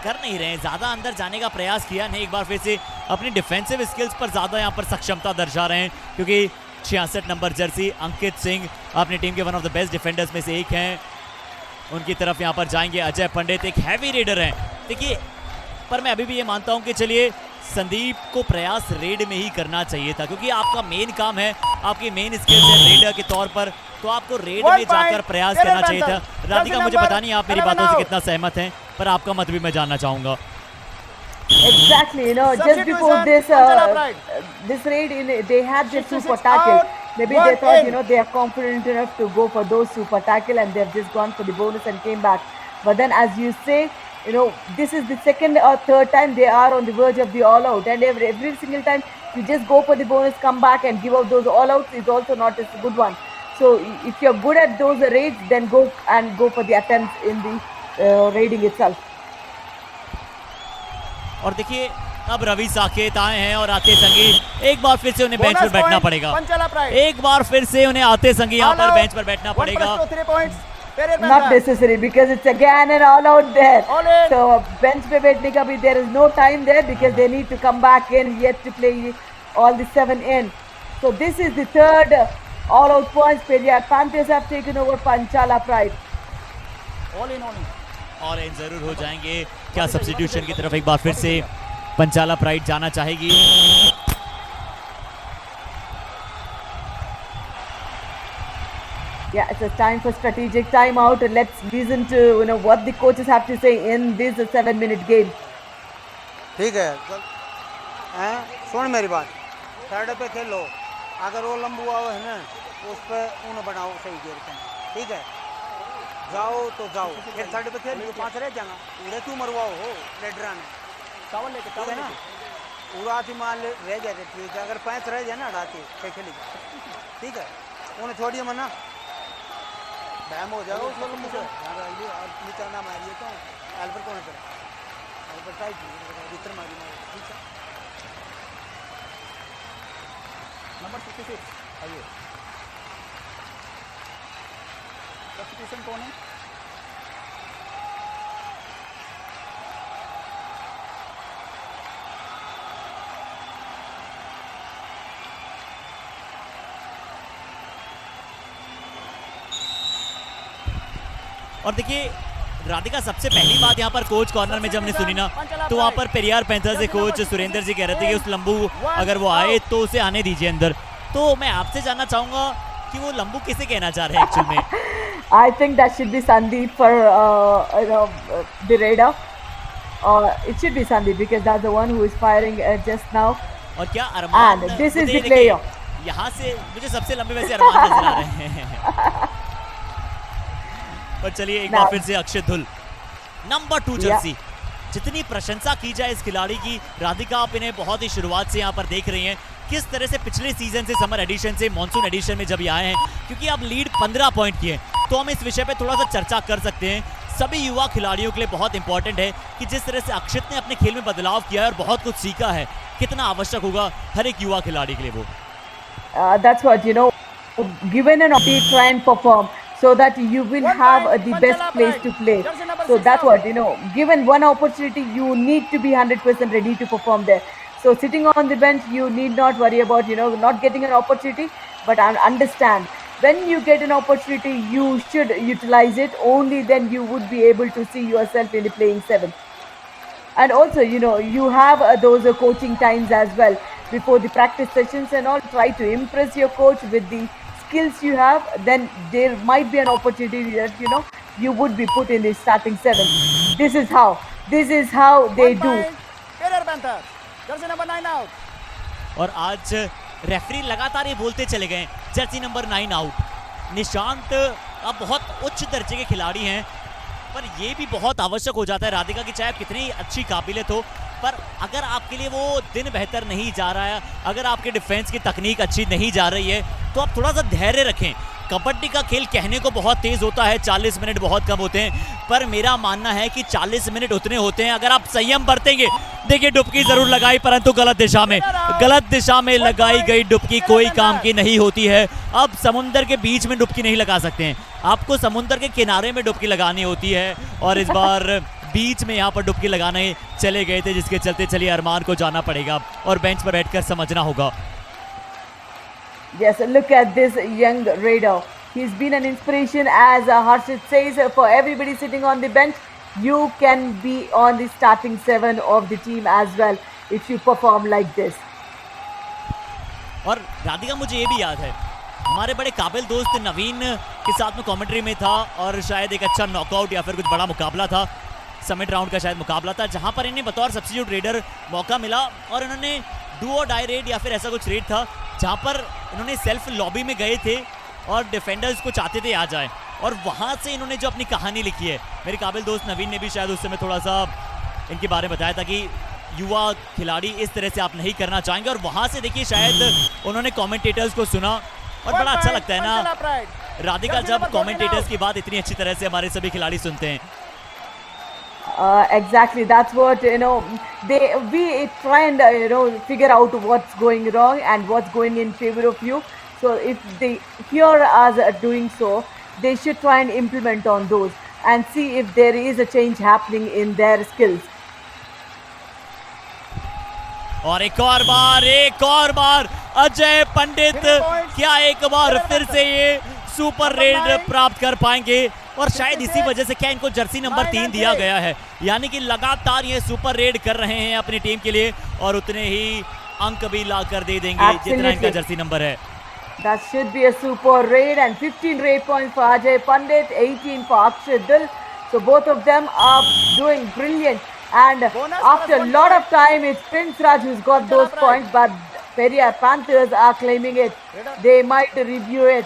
कर नहीं रहे हैं, ज्यादा अंदर जाने का प्रयास किया नहीं, एक बार फिर से अपनी डिफेंसिव स्किल्स पर ज्यादा यहाँ पर सक्षमता दर्शा रहे हैं, क्योंकि 66 नंबर जर्सी अंकित सिंह अपनी टीम के one of the best defenders में से एक हैं। उनकी तरफ यहाँ पर जाएंगे अजय पंडित, एक हैवी रेडर हैं। देखिए, पर मैं अभी भी ये मानता हूँ कि चलिए संदीप को प्रयास रेड में ही करना चाहिए था, क्योंकि आपका मेन काम है, आपकी मेन स्किल्स है रेडर के तौर पर, तो आपको रेड में जाकर प्रयास करना चाहिए था। राधिका, मुझे पता नहीं आप मेरी बातों से कितना सहमत हैं, पर आपका मत भी मैं जानना चाहूंगा। Exactly, you know, just before this raid, they had their super tackle. Maybe they thought, you know, they are confident enough to go for those super tackle, and they've just gone for the bonus and came back. But then, as you say, you know, this is the second or third time they are on the verge of the all out, and every single time you just go for the bonus, come back and give out those all outs is also not a good one. So if you're good at those raids, then go for the attempts in the raiding itself. और देखिए, अब रवि साकेत आए हैं और आते संगी एक बार फिर से उन्हें बेंच पर बैठना पड़ेगा। एक बार फिर से उन्हें आते संगी यहाँ पर बेंच पर बैठना पड़ेगा। Not necessary, because it's again and all out there. So bench पे बैठने का भी there is no time there, because they need to come back in yet to play all the 7 in. So this is the third all out points. Periyar Panthers have taken over Panchala Pride. All in जरूर हो जाएंगे। क्या substitution की तरफ एक बार फिर से पंचाला pride जाना चाहेगी? Yeah, it's a time for strategic timeout. Let's listen to what the coaches have to say in this 7-minute game. ठीक है, सुन मेरी बात, थर्ड पे खेलो, अगर वो लंबू आओ है ना, उस पर उन्हें बनाओ सही गेर के, ठीक है, जाओ तो जाओ, फिर थर्ड पे खेल, 5 रह जाना, उन्हें क्यों मरवाओ हो लेडरा ने, चावल लेके चावल ना, पूरा थी माल रह जाए, ठीक है, अगर 5 रह जाए ना अड़ाते, फिर खेलेगा, ठीक है, उन्हें छोड़िए मना, डैम हो जाओ, उसको लंबू से, और नीचे ना मारिए तो, एल्बर कौन करे, एल्बर टाइट, भीतर मारी, ठीक है, नंबर 66 आइए, सब्स्टिट्यूशन कौन है? और देखिए राधिका, सबसे पहली बात यहाँ पर कोच कॉर्नर में जब हमने सुनी ना, तो वहाँ पर पेरियार पैंथर्स के कोच सुरेंद्र जी कह रहे थे कि उस लंबू अगर वो आए तो उसे आने दीजिए अंदर। तो मैं आपसे जानना चाहूंगा कि वो लंबू किसे कहना चाह रहे हैं एक्चुअल में? I think that should be Sandeep for the radar. It should be Sandeep, because that's the one who is firing just now. और क्या अरमान? And this is the player. यहाँ से मुझे सबसे लंबे वैसे अरमान नजर आ रहे हैं। पर चलिए एक बार फिर से अक्षय धुल, नंबर 2 जर्सी। जितनी प्रशंसा की जाए इस खिलाड़ी की, राधिका आप इन्हें बहुत ही शुरुआत से यहाँ पर देख रही हैं, किस तरह से पिछले सीजन से, समर एडिशन से मॉनसून एडिशन में जब ये आए हैं, क्योंकि अब लीड 15 पॉइंट की है, तो हम इस विषय पे थोड़ा सा चर्चा कर सकते हैं। सभी युवा खिलाड़ियों के लिए बहुत इंपॉर्टेंट है कि जिस तरह से अक्षित ने अपने खेल में बदलाव किया है और बहुत कुछ सीखा है, कितना आवश्यक होगा हर एक युवा खिलाड़ी के लिए वो। That's what, given an opportunity, try and perform, so that you will have the best place to play. So that's what, given one opportunity, you need to be 100% ready to perform there. So sitting on the bench, you need not worry about, not getting an opportunity, but understand, when you get an opportunity, you should utilize it. Only then you would be able to see yourself in the playing 7. And also, you have those coaching times as well before the practice sessions and all. Try to impress your coach with the skills you have. Then there might be an opportunity that, you would be put in the starting 7. This is how they do. Periyar Panthers, Jersey number 9 out. और आज referee लगातार ये बोलते चले गए, Jersey number 9 out. Nishant अब बहुत उच्च दर्जे के खिलाड़ी हैं, पर ये भी बहुत आवश्यक हो जाता है राधिका की, चाहे कितनी अच्छी काबिलियत हो, पर अगर आपके लिए वो दिन बेहतर नहीं जा रहा है, अगर आपके डिफेंस की तकनीक अच्छी नहीं जा रही है, तो आप थोड़ा सा धैर्य रखें। कबड्डी का खेल कहने को बहुत तेज होता है, 40 मिनट बहुत कम होते हैं, पर मेरा मानना है कि 40 मिनट उतने होते हैं अगर आप संयम बरतेंगे। देखिए डुबकी जरूर लगाई, परंतु गलत दिशा में लगाई गई डुबकी कोई काम की नहीं होती है। अब समुंदर के बीच में डुबकी नहीं लगा सकते हैं, आपको समुंदर के किनारे में डुबकी लगानी होती है। और इस बार बीच में यहाँ पर डुबकी लगाने चले गए थे, जिसके चलते चलिए अरमान को जाना पड़ेगा और बेंच पर बैठकर समझना होगा। Yes, look at this young raider. He's been an inspiration, as Harshit says, for everybody sitting on the bench. You can be on the starting 7 of the team as well if you perform like this. और राधिका, मुझे ये भी याद है हमारे बड़े काबिल दोस्त नवीन के साथ में कमेंट्री में था, और शायद एक अच्छा नॉकआउट या फिर कुछ बड़ा मुकाबला था, समिट राउंड का शायद मुकाबला था, जहां पर इन्हें बतौर सब्स्टिट्यूट रेडर मौका मिला और इन्होंने डू और डाई रेड या फिर ऐसा कुछ रेड था जहां पर इन्होंने सेल्फ लॉबी में गए थे और डिफेंडर्स को चाहते थे आ जाए, और वहां से इन्होंने जो अपनी कहानी लिखी है, मेरे काबिल दोस्त नवीन ने भी शायद उस समय थोड़ा सा इनके बारे में बताया था कि युवा खिलाड़ी इस तरह से आप नहीं करना चाहेंगे, और वहां से देखिए शायद उन्होंने कमेंटेटर्स को सुना और बड़ा अच्छा लगता है ना राधिका जब कमेंटेटर्स की बात इतनी अच्छी तरह से हमारे सभी खिलाड़ी सुनते हैं। Exactly, that's what we try and figure out what's going wrong and what's going in favor of you. So if they hear us doing so, they should try and implement on those and see if there is a change happening in their skills. और एक और बार अजय पंडित क्या एक बार फिर से ये super red प्राप्त कर पाएंगे, और शायद इसी वजह से क्या इनको जर्सी नंबर 3 दिया गया है, यानी कि लगातार ये सुपर रेड कर रहे हैं अपनी टीम के लिए और उतने ही अंक भी ला कर दे देंगे जितना इनका जर्सी नंबर है। That should be a super raid, and 15 raid points for Ajay Pandit, 18 for Akshay Dil. So both of them are doing brilliant, and after a lot of time it's Prince Raj who's got those points, but Periyar Panthers are claiming it. They might review it.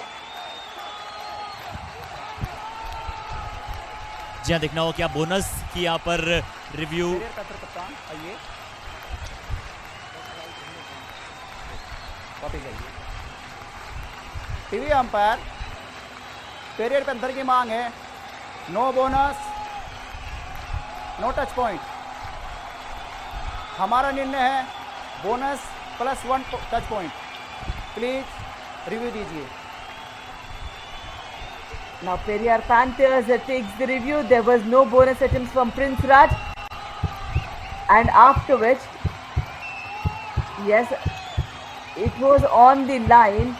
जी हाँ, देखना हो क्या bonus की यहाँ पर review. TV umpire Periyar panther की मांग है no bonus, no touch point. हमारा निर्णय है bonus +1 touch point. Please review दीजिए। Now Periyar Panthers takes the review. There was no bonus attempts from Prince Raj, and after which, yes, it was on the line.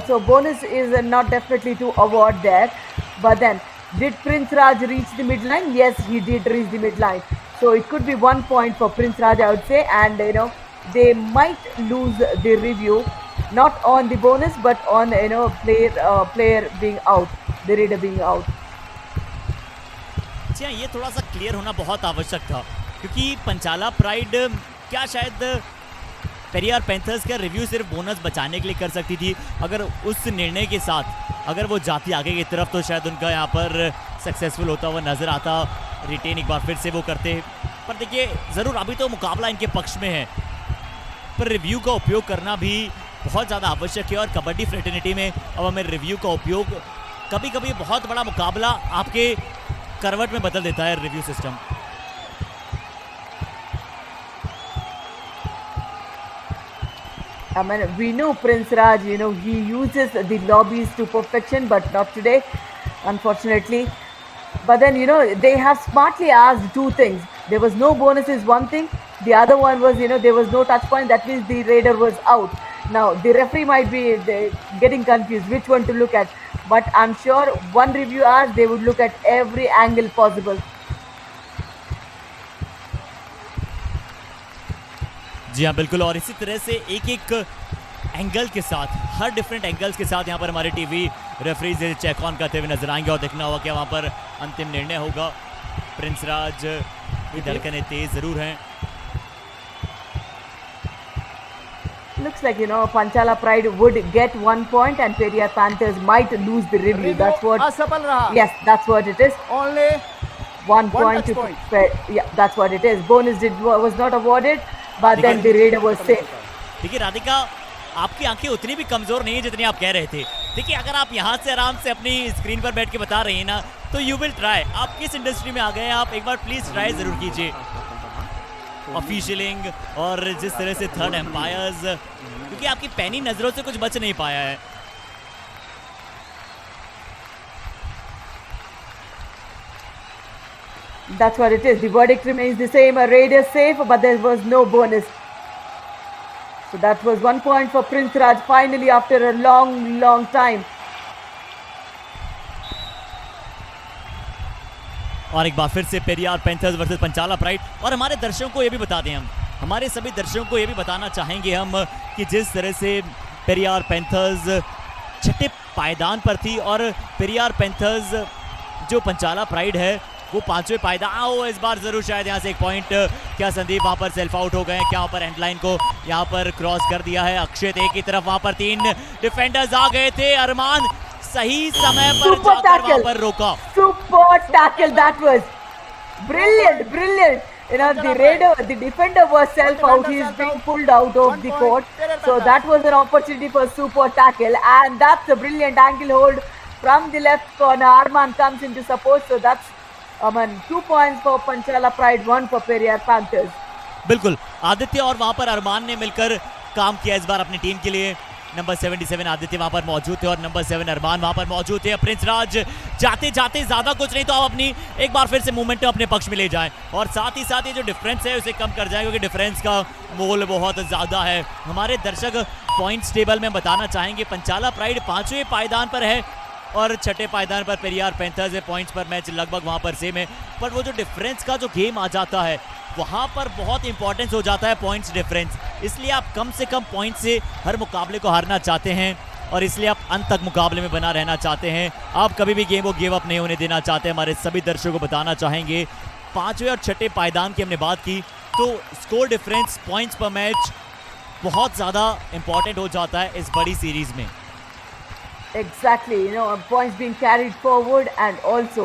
So bonus is not definitely to award there. But then, did Prince Raj reach the midline? Yes, he did reach the midline. So it could be 1 point for Prince Raj, I would say, and they might lose the review. Not on the bonus, but on player being out, the raider being out. जी हाँ, ये थोड़ा सा clear होना बहुत आवश्यक था, क्योंकि पंचाला pride क्या शायद पेरियार पैंथर्स का रिव्यू सिर्फ बोनस बचाने के लिए कर सकती थी। अगर उस निर्णय के साथ अगर वो जाती आगे की तरफ तो शायद उनका यहाँ पर सक्सेसफुल होता हुआ नजर आता, रिटेन एक बार फिर से वो करते। पर देखिए ज़रूर अभी तो मुकाबला इनके पक्ष में है, पर रिव्यू का उपयोग करना भी बहुत ज़्यादा आवश्यक है, और कबड्डी फ्रेटर्निटी में अब हमें रिव्यू का उपयोग कभी कभी बहुत बड़ा मुकाबला आपके करवट में बदल देता है review system. I mean, we know Prince Raj, he uses the lobbies to perfection, but not today, unfortunately. But then, they have smartly asked 2 things. There was no bonus is one thing. The other one was, there was no touch point. That means the raider was out. Now, the referee might be getting confused which one to look at. But I'm sure one review asked, they would look at every angle possible. जी हाँ, बिल्कुल, और इसी तरह से एक एक angle के साथ, हर डिफरेंट एंगल्स के साथ यहाँ पर हमारे टीवी रेफरीज चेक ऑन करते हुए नजर आएंगे, और देखना होगा कि वहाँ पर अंतिम निर्णय होगा। प्रिंस राज की धड़कनें तेज जरूर हैं। Looks like Panchala Pride would get 1 point, and Periyar Panthers might lose the review. That's what. असफल रहा। Yes, that's what it is. Only 1 point to yeah, that's what it is. Bonus was not awarded, but then the raider was safe. देखिए राधिका, आपकी आंखें उतनी भी कमजोर नहीं है जितनी आप कह रहे थे। देखिए, अगर आप यहाँ से आराम से अपनी स्क्रीन पर बैठ के बता रही हैं ना, तो यू विल ट्राई। आप किस इंडस्ट्री में आ गए हैं, आप एक बार प्लीज ट्राई जरूर कीजिए। ऑफिशियलिंग और जिस तरह से थर्ड एम्पायर्स, क्योंकि आपकी पैनी नजरों से कुछ बच नहीं पाया है। That's what it is. The verdict remains the same. A Raiders safe, but there was no bonus. So that was 1 point for Prince Raj finally after a long time. और एक बार फिर से पेरियार पैंथर्स वर्सेस पंचाला प्राइड। और हमारे दर्शकों को ये भी बता दें, हम हमारे सभी दर्शकों को ये भी बताना चाहेंगे हम कि जिस तरह से पेरियार पैंथर्स छठे पायदान पर थी और पेरियार पैंथर्स जो पंचाला प्राइड है वो पांचवें पायदान। इस बार जरूर शायद यहाँ से एक पॉइंट, क्या संदीप वहां पर सेल्फ आउट हो गए, क्या वहां पर एंडलाइन को यहाँ पर क्रॉस कर दिया है। अक्षित एक की तरफ, वहां पर 3 डिफेंडर्स आ गए थे, अरमान सही समय पर जाकर वहां पर रोका। Super tackle, that was brilliant. You know, the defender was self out. He is being pulled out of the court. So that was an opportunity for super tackle, and that's a brilliant ankle hold from the left corner. Arman comes into support. So that's 2 points for Panchala Pride, 1 for Periyar Panthers. बिल्कुल, आदित्य और वहां पर अरमान ने मिलकर काम किया इस बार अपनी टीम के लिए। नंबर 77 आदित्य वहां पर मौजूद थे और नंबर 7 अरमान वहां पर मौजूद थे। प्रिंस राज जाते जाते ज्यादा कुछ नहीं तो आप अपनी एक बार फिर से मूवमेंट अपने पक्ष में ले जाएं और साथ ही साथ ये जो डिफरेंस है उसे कम कर जाएं, क्योंकि डिफरेंस का मोल बहुत ज्यादा है। हमारे दर्शक पॉइंट्स टेबल में बताना चाहेंगे, पंचाला प्राइड 5वें पायदान पर है और छठे पायदान पर पेरियार पैंथर्स है। पॉइंट्स पर मैच लगभग वहां पर सेम है, पर वो जो डिफरेंस का जो गेम आ जाता है वहां पर बहुत इंपॉर्टेंस हो जाता है पॉइंट्स डिफरेंस। इसलिए आप कम से कम पॉइंट से हर मुकाबले को हारना चाहते हैं और इसलिए आप अंत तक मुकाबले में बना रहना चाहते हैं। आप कभी भी गेम को गिव अप नहीं होने देना चाहते। हमारे सभी दर्शकों को बताना चाहेंगे, 5वें और छठे पायदान की हमने बात की तो स्कोर डिफरेंस पॉइंट्स पर मैच बहुत ज़्यादा इंपॉर्टेंट हो जाता है इस बड़ी सीरीज में। Exactly, you know, points being carried forward, and also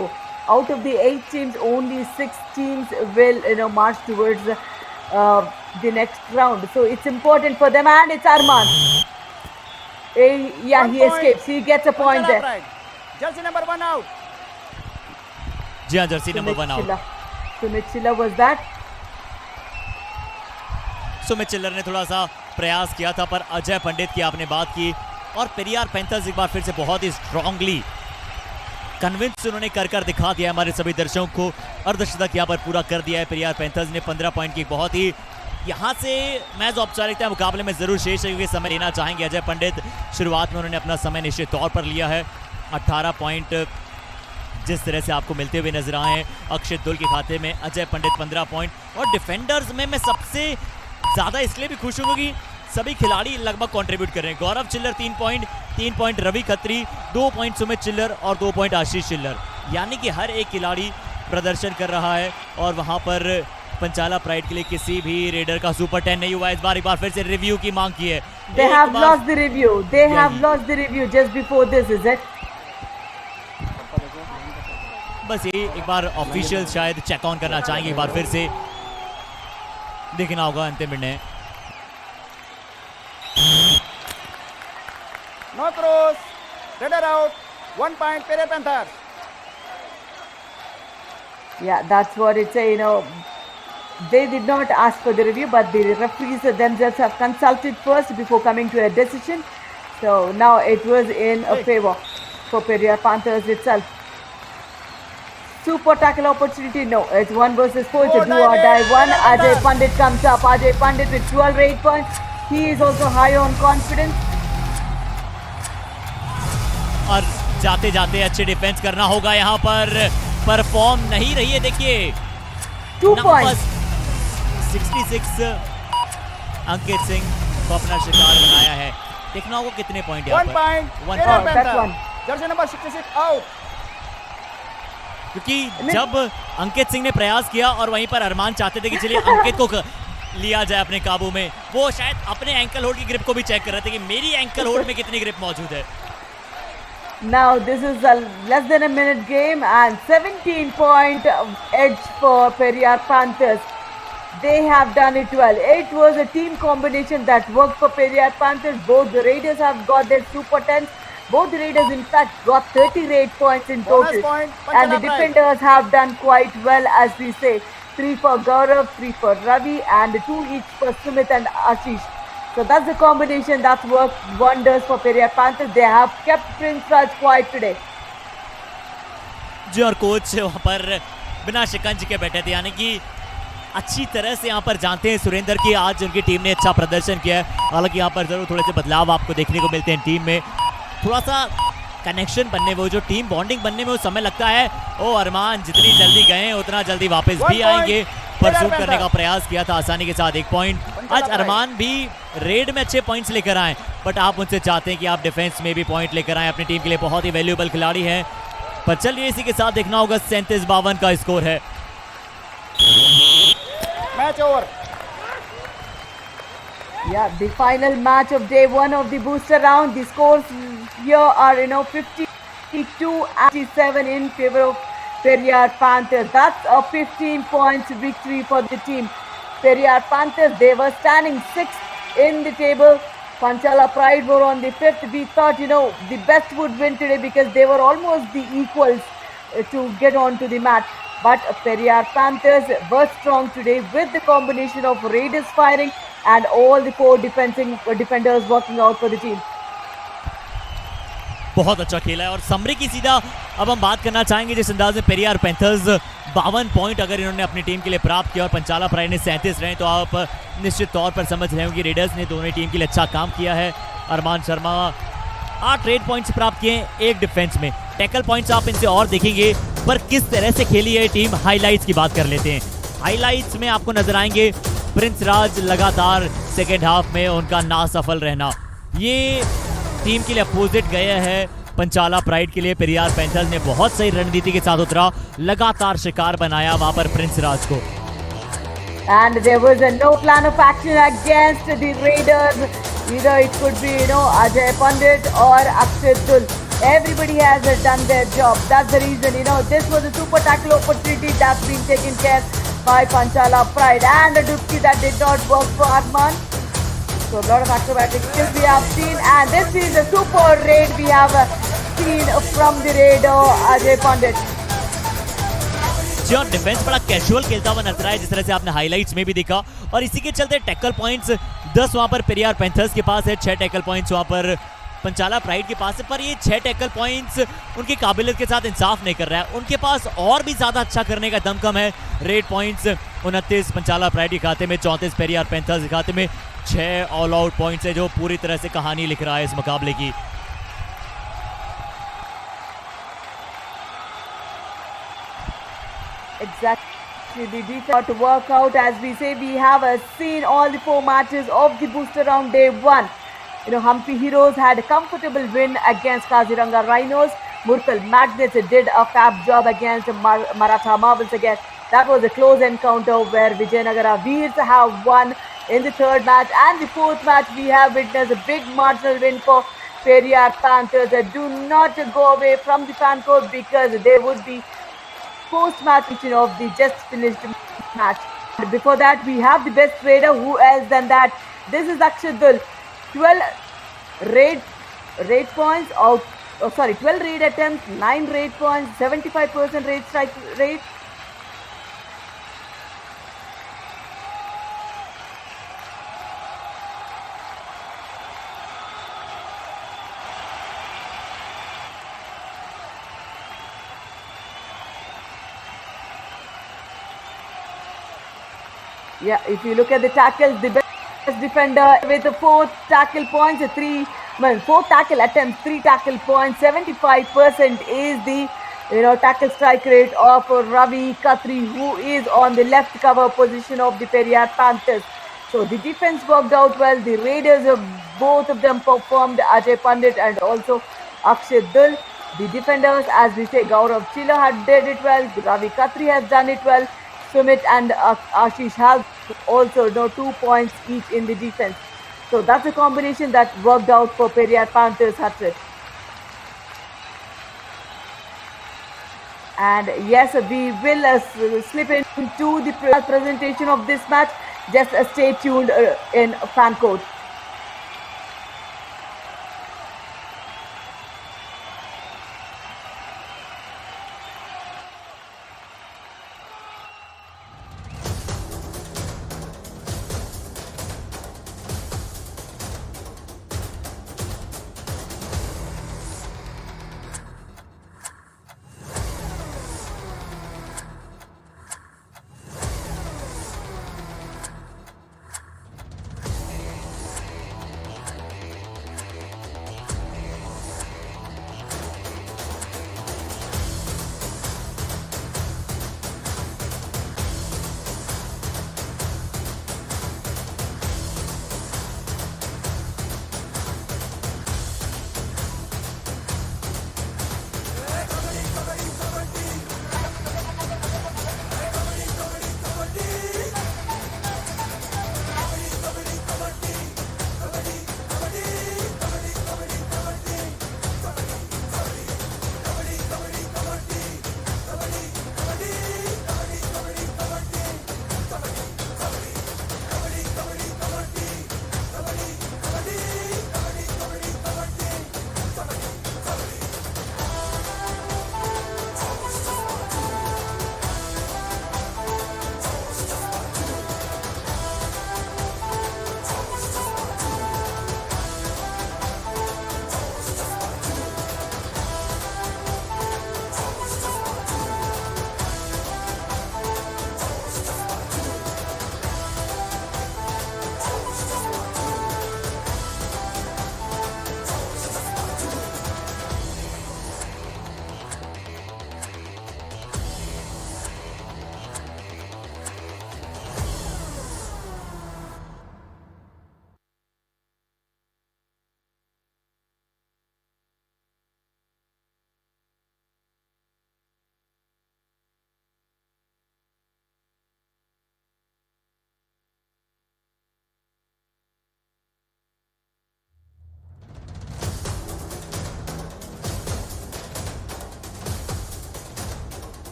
out of the 8 teams, only 6 teams will, you know, march towards the next round. So it's important for them, and it's Arman. Yeah, he escapes. He gets a point there. Jersey number 1 out. जी हाँ, Jersey number 1 out. Sumit Chilla was that. Sumit चिल्लर ने थोड़ा सा प्रयास किया था, पर अजय पंडित की आपने बात की और पेरियार पैंथर्स एक बार फिर से बहुत ही स्ट्रांगली कन्विंस उन्होंने कर दिखा दिया हमारे सभी दर्शकों को। अर्धशतक यहाँ पर पूरा कर दिया है पेरियार पैंथर्स ने। 15 पॉइंट की बहुत ही यहाँ से मैच औपचारिकता मुकाबले में जरूर शेष है, क्योंकि समय लेना चाहेंगे अजय पंडित। शुरुआत में उन्होंने अपना समय निश्चित तौर पर लिया है। 18 पॉइंट जिस तरह से आपको मिलते हुए नजर आए हैं अक्षित दुल के खाते में, अजय पंडित 15 पॉइंट। और डिफेंडर्स में मैं सबसे ज़्यादा इसलिए भी खुश हूँ कि सभी खिलाड़ी लगभग कंट्रीब्यूट कर रहे हैं। गौरव चिल्लर 3 पॉइंट रवि खत्री, 2 पॉइंट सुमित चिल्लर और 2 पॉइंट आशीष चिल्लर, यानी कि हर एक खिलाड़ी प्रदर्शन कर रहा है। और वहां पर पंचाला प्राइड के लिए किसी भी रेडर का सुपर 10 नहीं हुआ। इस बार एक बार फिर से रिव्यू की मांग की है। They have lost the review. They have lost the review just before this, is it? बस ये एक बार ऑफिशियल शायद चेक ऑन करना चाहेंगे, एक बार फिर से देखना होगा अंतिम निर्णय। No cross. Raider out. 1 point Periyar Panthers. Yeah, that's what it's saying. You know, they did not ask for the review, but the referees themselves have consulted first before coming to a decision. So now it was in a favor for Periyar Panthers itself. Super tackle opportunity. No, it's 1 versus 4. It's a do or die one. Ajay Pandit comes up. Ajay Pandit with 12 rate points. He is also high on confidence. और जाते जाते अच्छे defence करना होगा यहाँ पर। Perform नहीं रही है, देखिए 2 points. 66 अंकित सिंह को अपना शिकार बनाया है। देखना होगा कितने पॉइंट यहाँ 1 पर। point. 1 Periyar point। That's one. Panthers. Jersey number 66 out. क्योंकि जब अंकित सिंह ने प्रयास किया और वहीं पर अरमान चाहते थे कि चलिए अंकित को लिया जाए अपने काबू में, वो शायद अपने एंकल होल्ड की ग्रिप को भी चेक कर रहे थे कि मेरी एंकल होल्ड में कितनी ग्रिप मौजूद है। Now this is a less than a minute game and 17-point edge for Periyar Panthers. They have done it well. It was a team combination that worked for Periyar Panthers. Both the Raiders have got their super 10s. Both the Raiders in fact got 30 rate points in total. Bonus point, And the defenders have done quite well, as we say. 3 for Gaurav, 3 for Ravi, and 2 each for Sumit and Ashish. So that's the combination that's worked wonders for Periyar Panthers. They have kept Prince Raj quiet today. जी, और coach वहाँ पर बिना शिकंज के बैठे थे, यानी कि अच्छी तरह से यहाँ पर जानते हैं सुरेंद्र की आज उनकी टीम ने अच्छा प्रदर्शन किया है। हालांकि यहाँ पर जरूर थोड़े से बदलाव आपको देखने को मिलते हैं टीम में, थोड़ा सा कनेक्शन बनने में, जो टीम बॉन्डिंग बनने में वो समय लगता है। ओ अरमान जितनी जल्दी गए उतना जल्दी वापस भी आएंगे, परसूट करने का प्रयास किया था आसानी के साथ 1 पॉइंट। आज अरमान भी रेड में अच्छे पॉइंट्स लेकर आए, बट आप उनसे चाहते हैं कि आप डिफेंस में भी पॉइंट लेकर आए, अपनी टीम के लिए बहुत ही वैल्यूएबल खिलाड़ी हैं। पर चलिए इसी के साथ देखना होगा, 37-52 का स्कोर है। Match over. Yeah, the final match of day 1 of the booster round. The scores here are 52-87 in favor of Periyar Panthers. That's a 15 points victory for the team. Periyar Panthers, they were standing 6th in the table. Panchala Pride were on the 5th. We thought the best would win today because they were almost the equals to get on to the match. But Periyar Panthers were strong today with the combination of Raiders firing and all the 4 defenders working out for the team. बहुत अच्छा खेला है। और summary की सीधा अब हम बात करना चाहेंगे जिस अंदाज में पेरियार पैंथर्स 52 पॉइंट अगर इन्होंने अपनी टीम के लिए प्राप्त किया और पंचाला प्राइड ने 37 रहे, तो आप निश्चित तौर पर समझ रहे हो कि रेडर्स ने दोनों टीम के लिए अच्छा काम किया है। अरमान शर्मा 8 रेड पॉइंट्स प्राप्त किए, 1 डिफेंस में। टैकल पॉइंट्स आप इनसे और देखेंगे, पर किस तरह से खेली है टीम, हाईलाइट्स की बात कर लेते हैं। हाईलाइट्स में आपको नजर आएंगे प्रिंस राज लगातार सेकेंड हाफ में उनका ना सफल रहना, ये टीम के लिए अपोजिट गया है। पंचाला प्राइड के लिए पेरियार पैंथर्स ने बहुत सही रणनीति के साथ उतरा, लगातार शिकार बनाया वहां पर प्रिंस राज को। And there was no plan of action against the Raiders. Either it could be Ajay Pandit or Akshit Dul. Everybody has done their job. That's the reason this was a super tackle opportunity that's been taken care by Panchala Pride, and a dupki that did not work for Arman. So a lot of acrobatic skills we have seen, and this is a super raid we have seen from the Raider Ajay Pandit. जी, और defence बड़ा casual खेलता हुआ नजर आया, जिस तरह से आपने हाइलाइट्स में भी देखा। और इसी के चलते टैकल पॉइंट्स 10 वहां पर पेरियार पैंथर्स के पास है, 6 टैकल पॉइंट्स वहां पर पंचाला प्राइड के पास है। पर ये 6 टैकल पॉइंट्स उनकी काबिलियत के साथ इंसाफ नहीं कर रहा है, उनके पास और भी ज्यादा अच्छा करने का दमखम है। रेड पॉइंट्स 29 पंचाला प्राइड के खाते में, 34 पेरियार पैंथर्स के खाते में। 6 ऑल आउट पॉइंट्स है जो पूरी तरह से कहानी लिख रहा है इस मुकाबले की। Exactly, the defense to work out. As we say, we have seen all the 4 matches of the booster round day 1. Hampi Heroes had a comfortable win against Kaziranga Rhinos. Murkal Magnets did a fab job against Maratha Marvels again. That was a close encounter where Vijayanagara Veers have won in the 3rd match. And the 4th match, we have witnessed a big marginal win for Periyar Panthers. Do not go away from the fan court because they would be post-match of the just finished match. And before that, we have the best raider. Who else than that? This is Akshit Dul. 12 raid points. 12 raid attempts, 9 raid points, 75% raid strike rate. Yeah, if you look at the tackles, the best defender with 4 tackle points, 4 tackle attempts, 3 tackle points, 75% is the tackle strike rate of Ravi Khatri, who is on the left cover position of the Periyar Panthers. So the defense worked out well. The Raiders, both of them performed. Ajay Pandit and also Akshit Dul. The defenders, as we say, Gaurav Chila had did it well. Ravi Khatri has done it well. Sumit and Ashish have also 2 points each in the defense. So that's a combination that worked out for Periyar Panthers hat-trick. And yes, we will slip into the presentation of this match. Just stay tuned in fan court.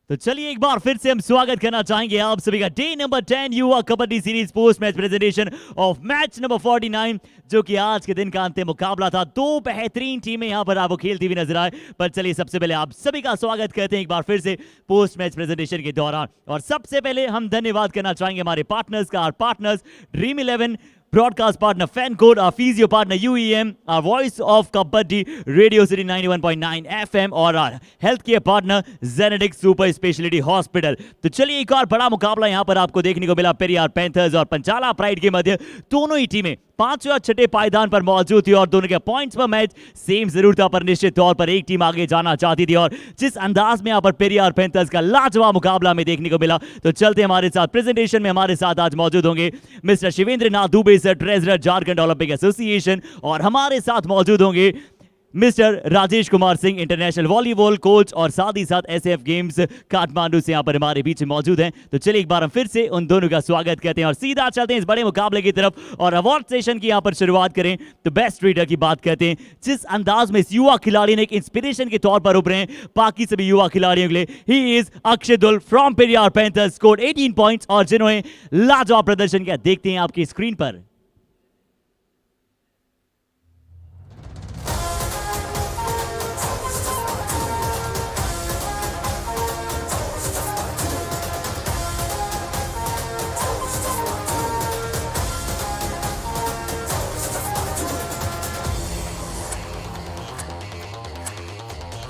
तो चलिए एक बार फिर से हम स्वागत करना चाहेंगे आप सभी का डे नंबर 10 युवा kabaddi series post match presentation of match number 49, जो कि आज के दिन का अंतिम मुकाबला था। दो बेहतरीन टीमें यहां पर आपको खेलती हुई नजर आए। पर चलिए सबसे पहले आप सभी का स्वागत करते हैं एक बार फिर से पोस्ट मैच प्रेजेंटेशन के दौरान। और सबसे पहले हम धन्यवाद करना चाहेंगे हमारे पार्टनर्स का। Partners dream 11, broadcast partner Fan Code, our physio partner UEM, our voice of Kabaddi Radio City 91.9 FM और our healthcare partner Zenedic Super Specialty Hospital। तो चलिए एक और बड़ा मुकाबला यहाँ पर आपको देखने को मिला पेरियार पैंथर्स और पंचाला प्राइड के मध्य। दोनों ही टीमें पांचवें और छठे पायदान पर मौजूद थी और दोनों के पॉइंट्स पर मैच सेम जरूर था, पर निश्चित तौर पर एक टीम आगे जाना चाहती थी। और जिस अंदाज में यहाँ पर पेरियार पैंथर्स का लाजवाब मुकाबला में देखने को मिला, तो चलते हमारे साथ प्रेजेंटेशन में हमारे साथ आज मौजूद होंगे mister Shivendra Nath Dubey sir, treasurer Jharkhand Olympic association, और हमारे साथ मौजूद होंगे mister Rajesh Kumar Singh, international volleyball coach और साथ ही साथ एसएफ गेम्स काठमांडू से यहाँ पर हमारे बीच मौजूद हैं। तो चलिए एक बार हम फिर से उन दोनों का स्वागत करते हैं और सीधा चलते हैं इस बड़े मुकाबले की तरफ और अवार्ड सेशन की यहाँ पर शुरुआत करें। तो बेस्ट रीडर की बात करते हैं। जिस अंदाज में इस युवा खिलाड़ी ने एक इंस्पिरेशन के तौर पर उभरे हैं बाकी सभी युवा खिलाड़ियों के लिए, he is Akshaydul from Periyar panthers, scored 18 points और जिन्होंने लाजवाब प्रदर्शन किया। देखते हैं आपकी स्क्रीन पर।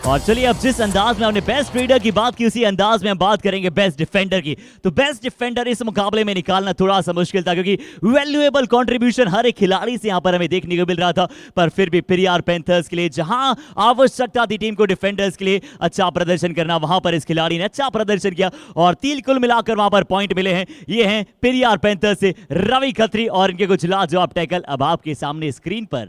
और चलिए अब जिस अंदाज में हमने बेस्ट रीडर की बात की, उसी अंदाज में हम बात करेंगे बेस्ट डिफेंडर की। तो बेस्ट डिफेंडर इस मुकाबले में निकालना थोड़ा सा मुश्किल था, क्योंकि वैल्यूएबल कंट्रीब्यूशन हर एक खिलाड़ी से यहां पर हमें देखने को मिल रहा था। पर फिर भी पेरियार पैंथर्स के लिए जहां आवश्यकता थी टीम को डिफेंडर्स के लिए अच्छा प्रदर्शन करना, वहां पर इस खिलाड़ी ने अच्छा प्रदर्शन किया और तीन कुल मिलाकर वहां पर पॉइंट मिले हैं। ये हैं पेरियार पैंथर्स से रवि खत्री और इनके कुछ लाजवाब टैकल अब आपके सामने स्क्रीन पर।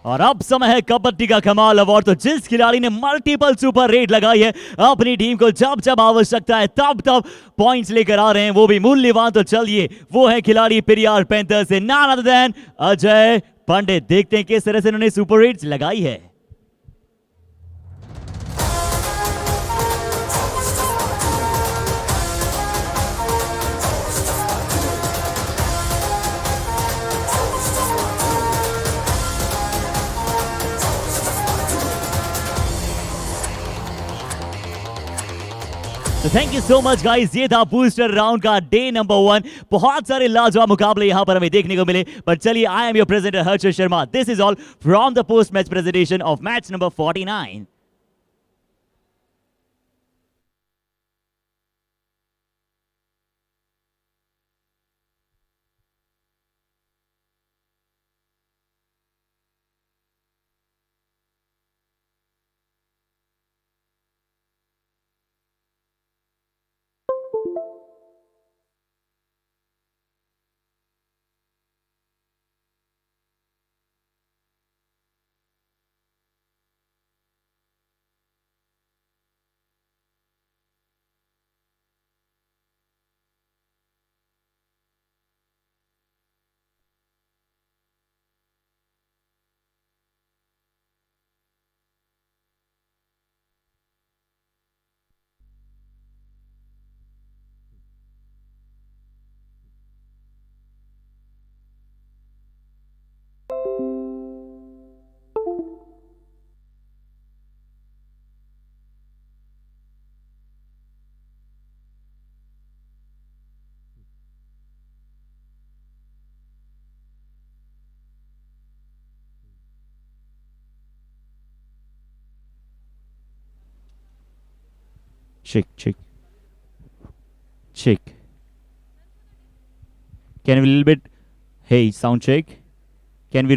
और अब समय है कबड्डी का कमाल अवार्ड। तो जिस खिलाड़ी ने मल्टीपल सुपर रेट लगाई है, अपनी टीम को जब जब आवश्यकता है तब तब पॉइंट्स लेकर आ रहे हैं, वो भी मूल्यवान। तो चलिए वो है खिलाड़ी पेरियार पैंथर्स से नॉन अदर देन अजय पंडित। देखते हैं किस तरह से उन्होंने सुपर रेट्स लगाई है। तो thank you so much guys, ये था बूस्टर राउंड का डे नंबर 1। बहुत सारे लाजवाब मुकाबले यहां पर हमें देखने को मिले। पर चलिए, I am your presenter Harsh Sharma. This is all from the post match presentation of match number 49। Check. Can we a little bit? Hey, sound check. Can we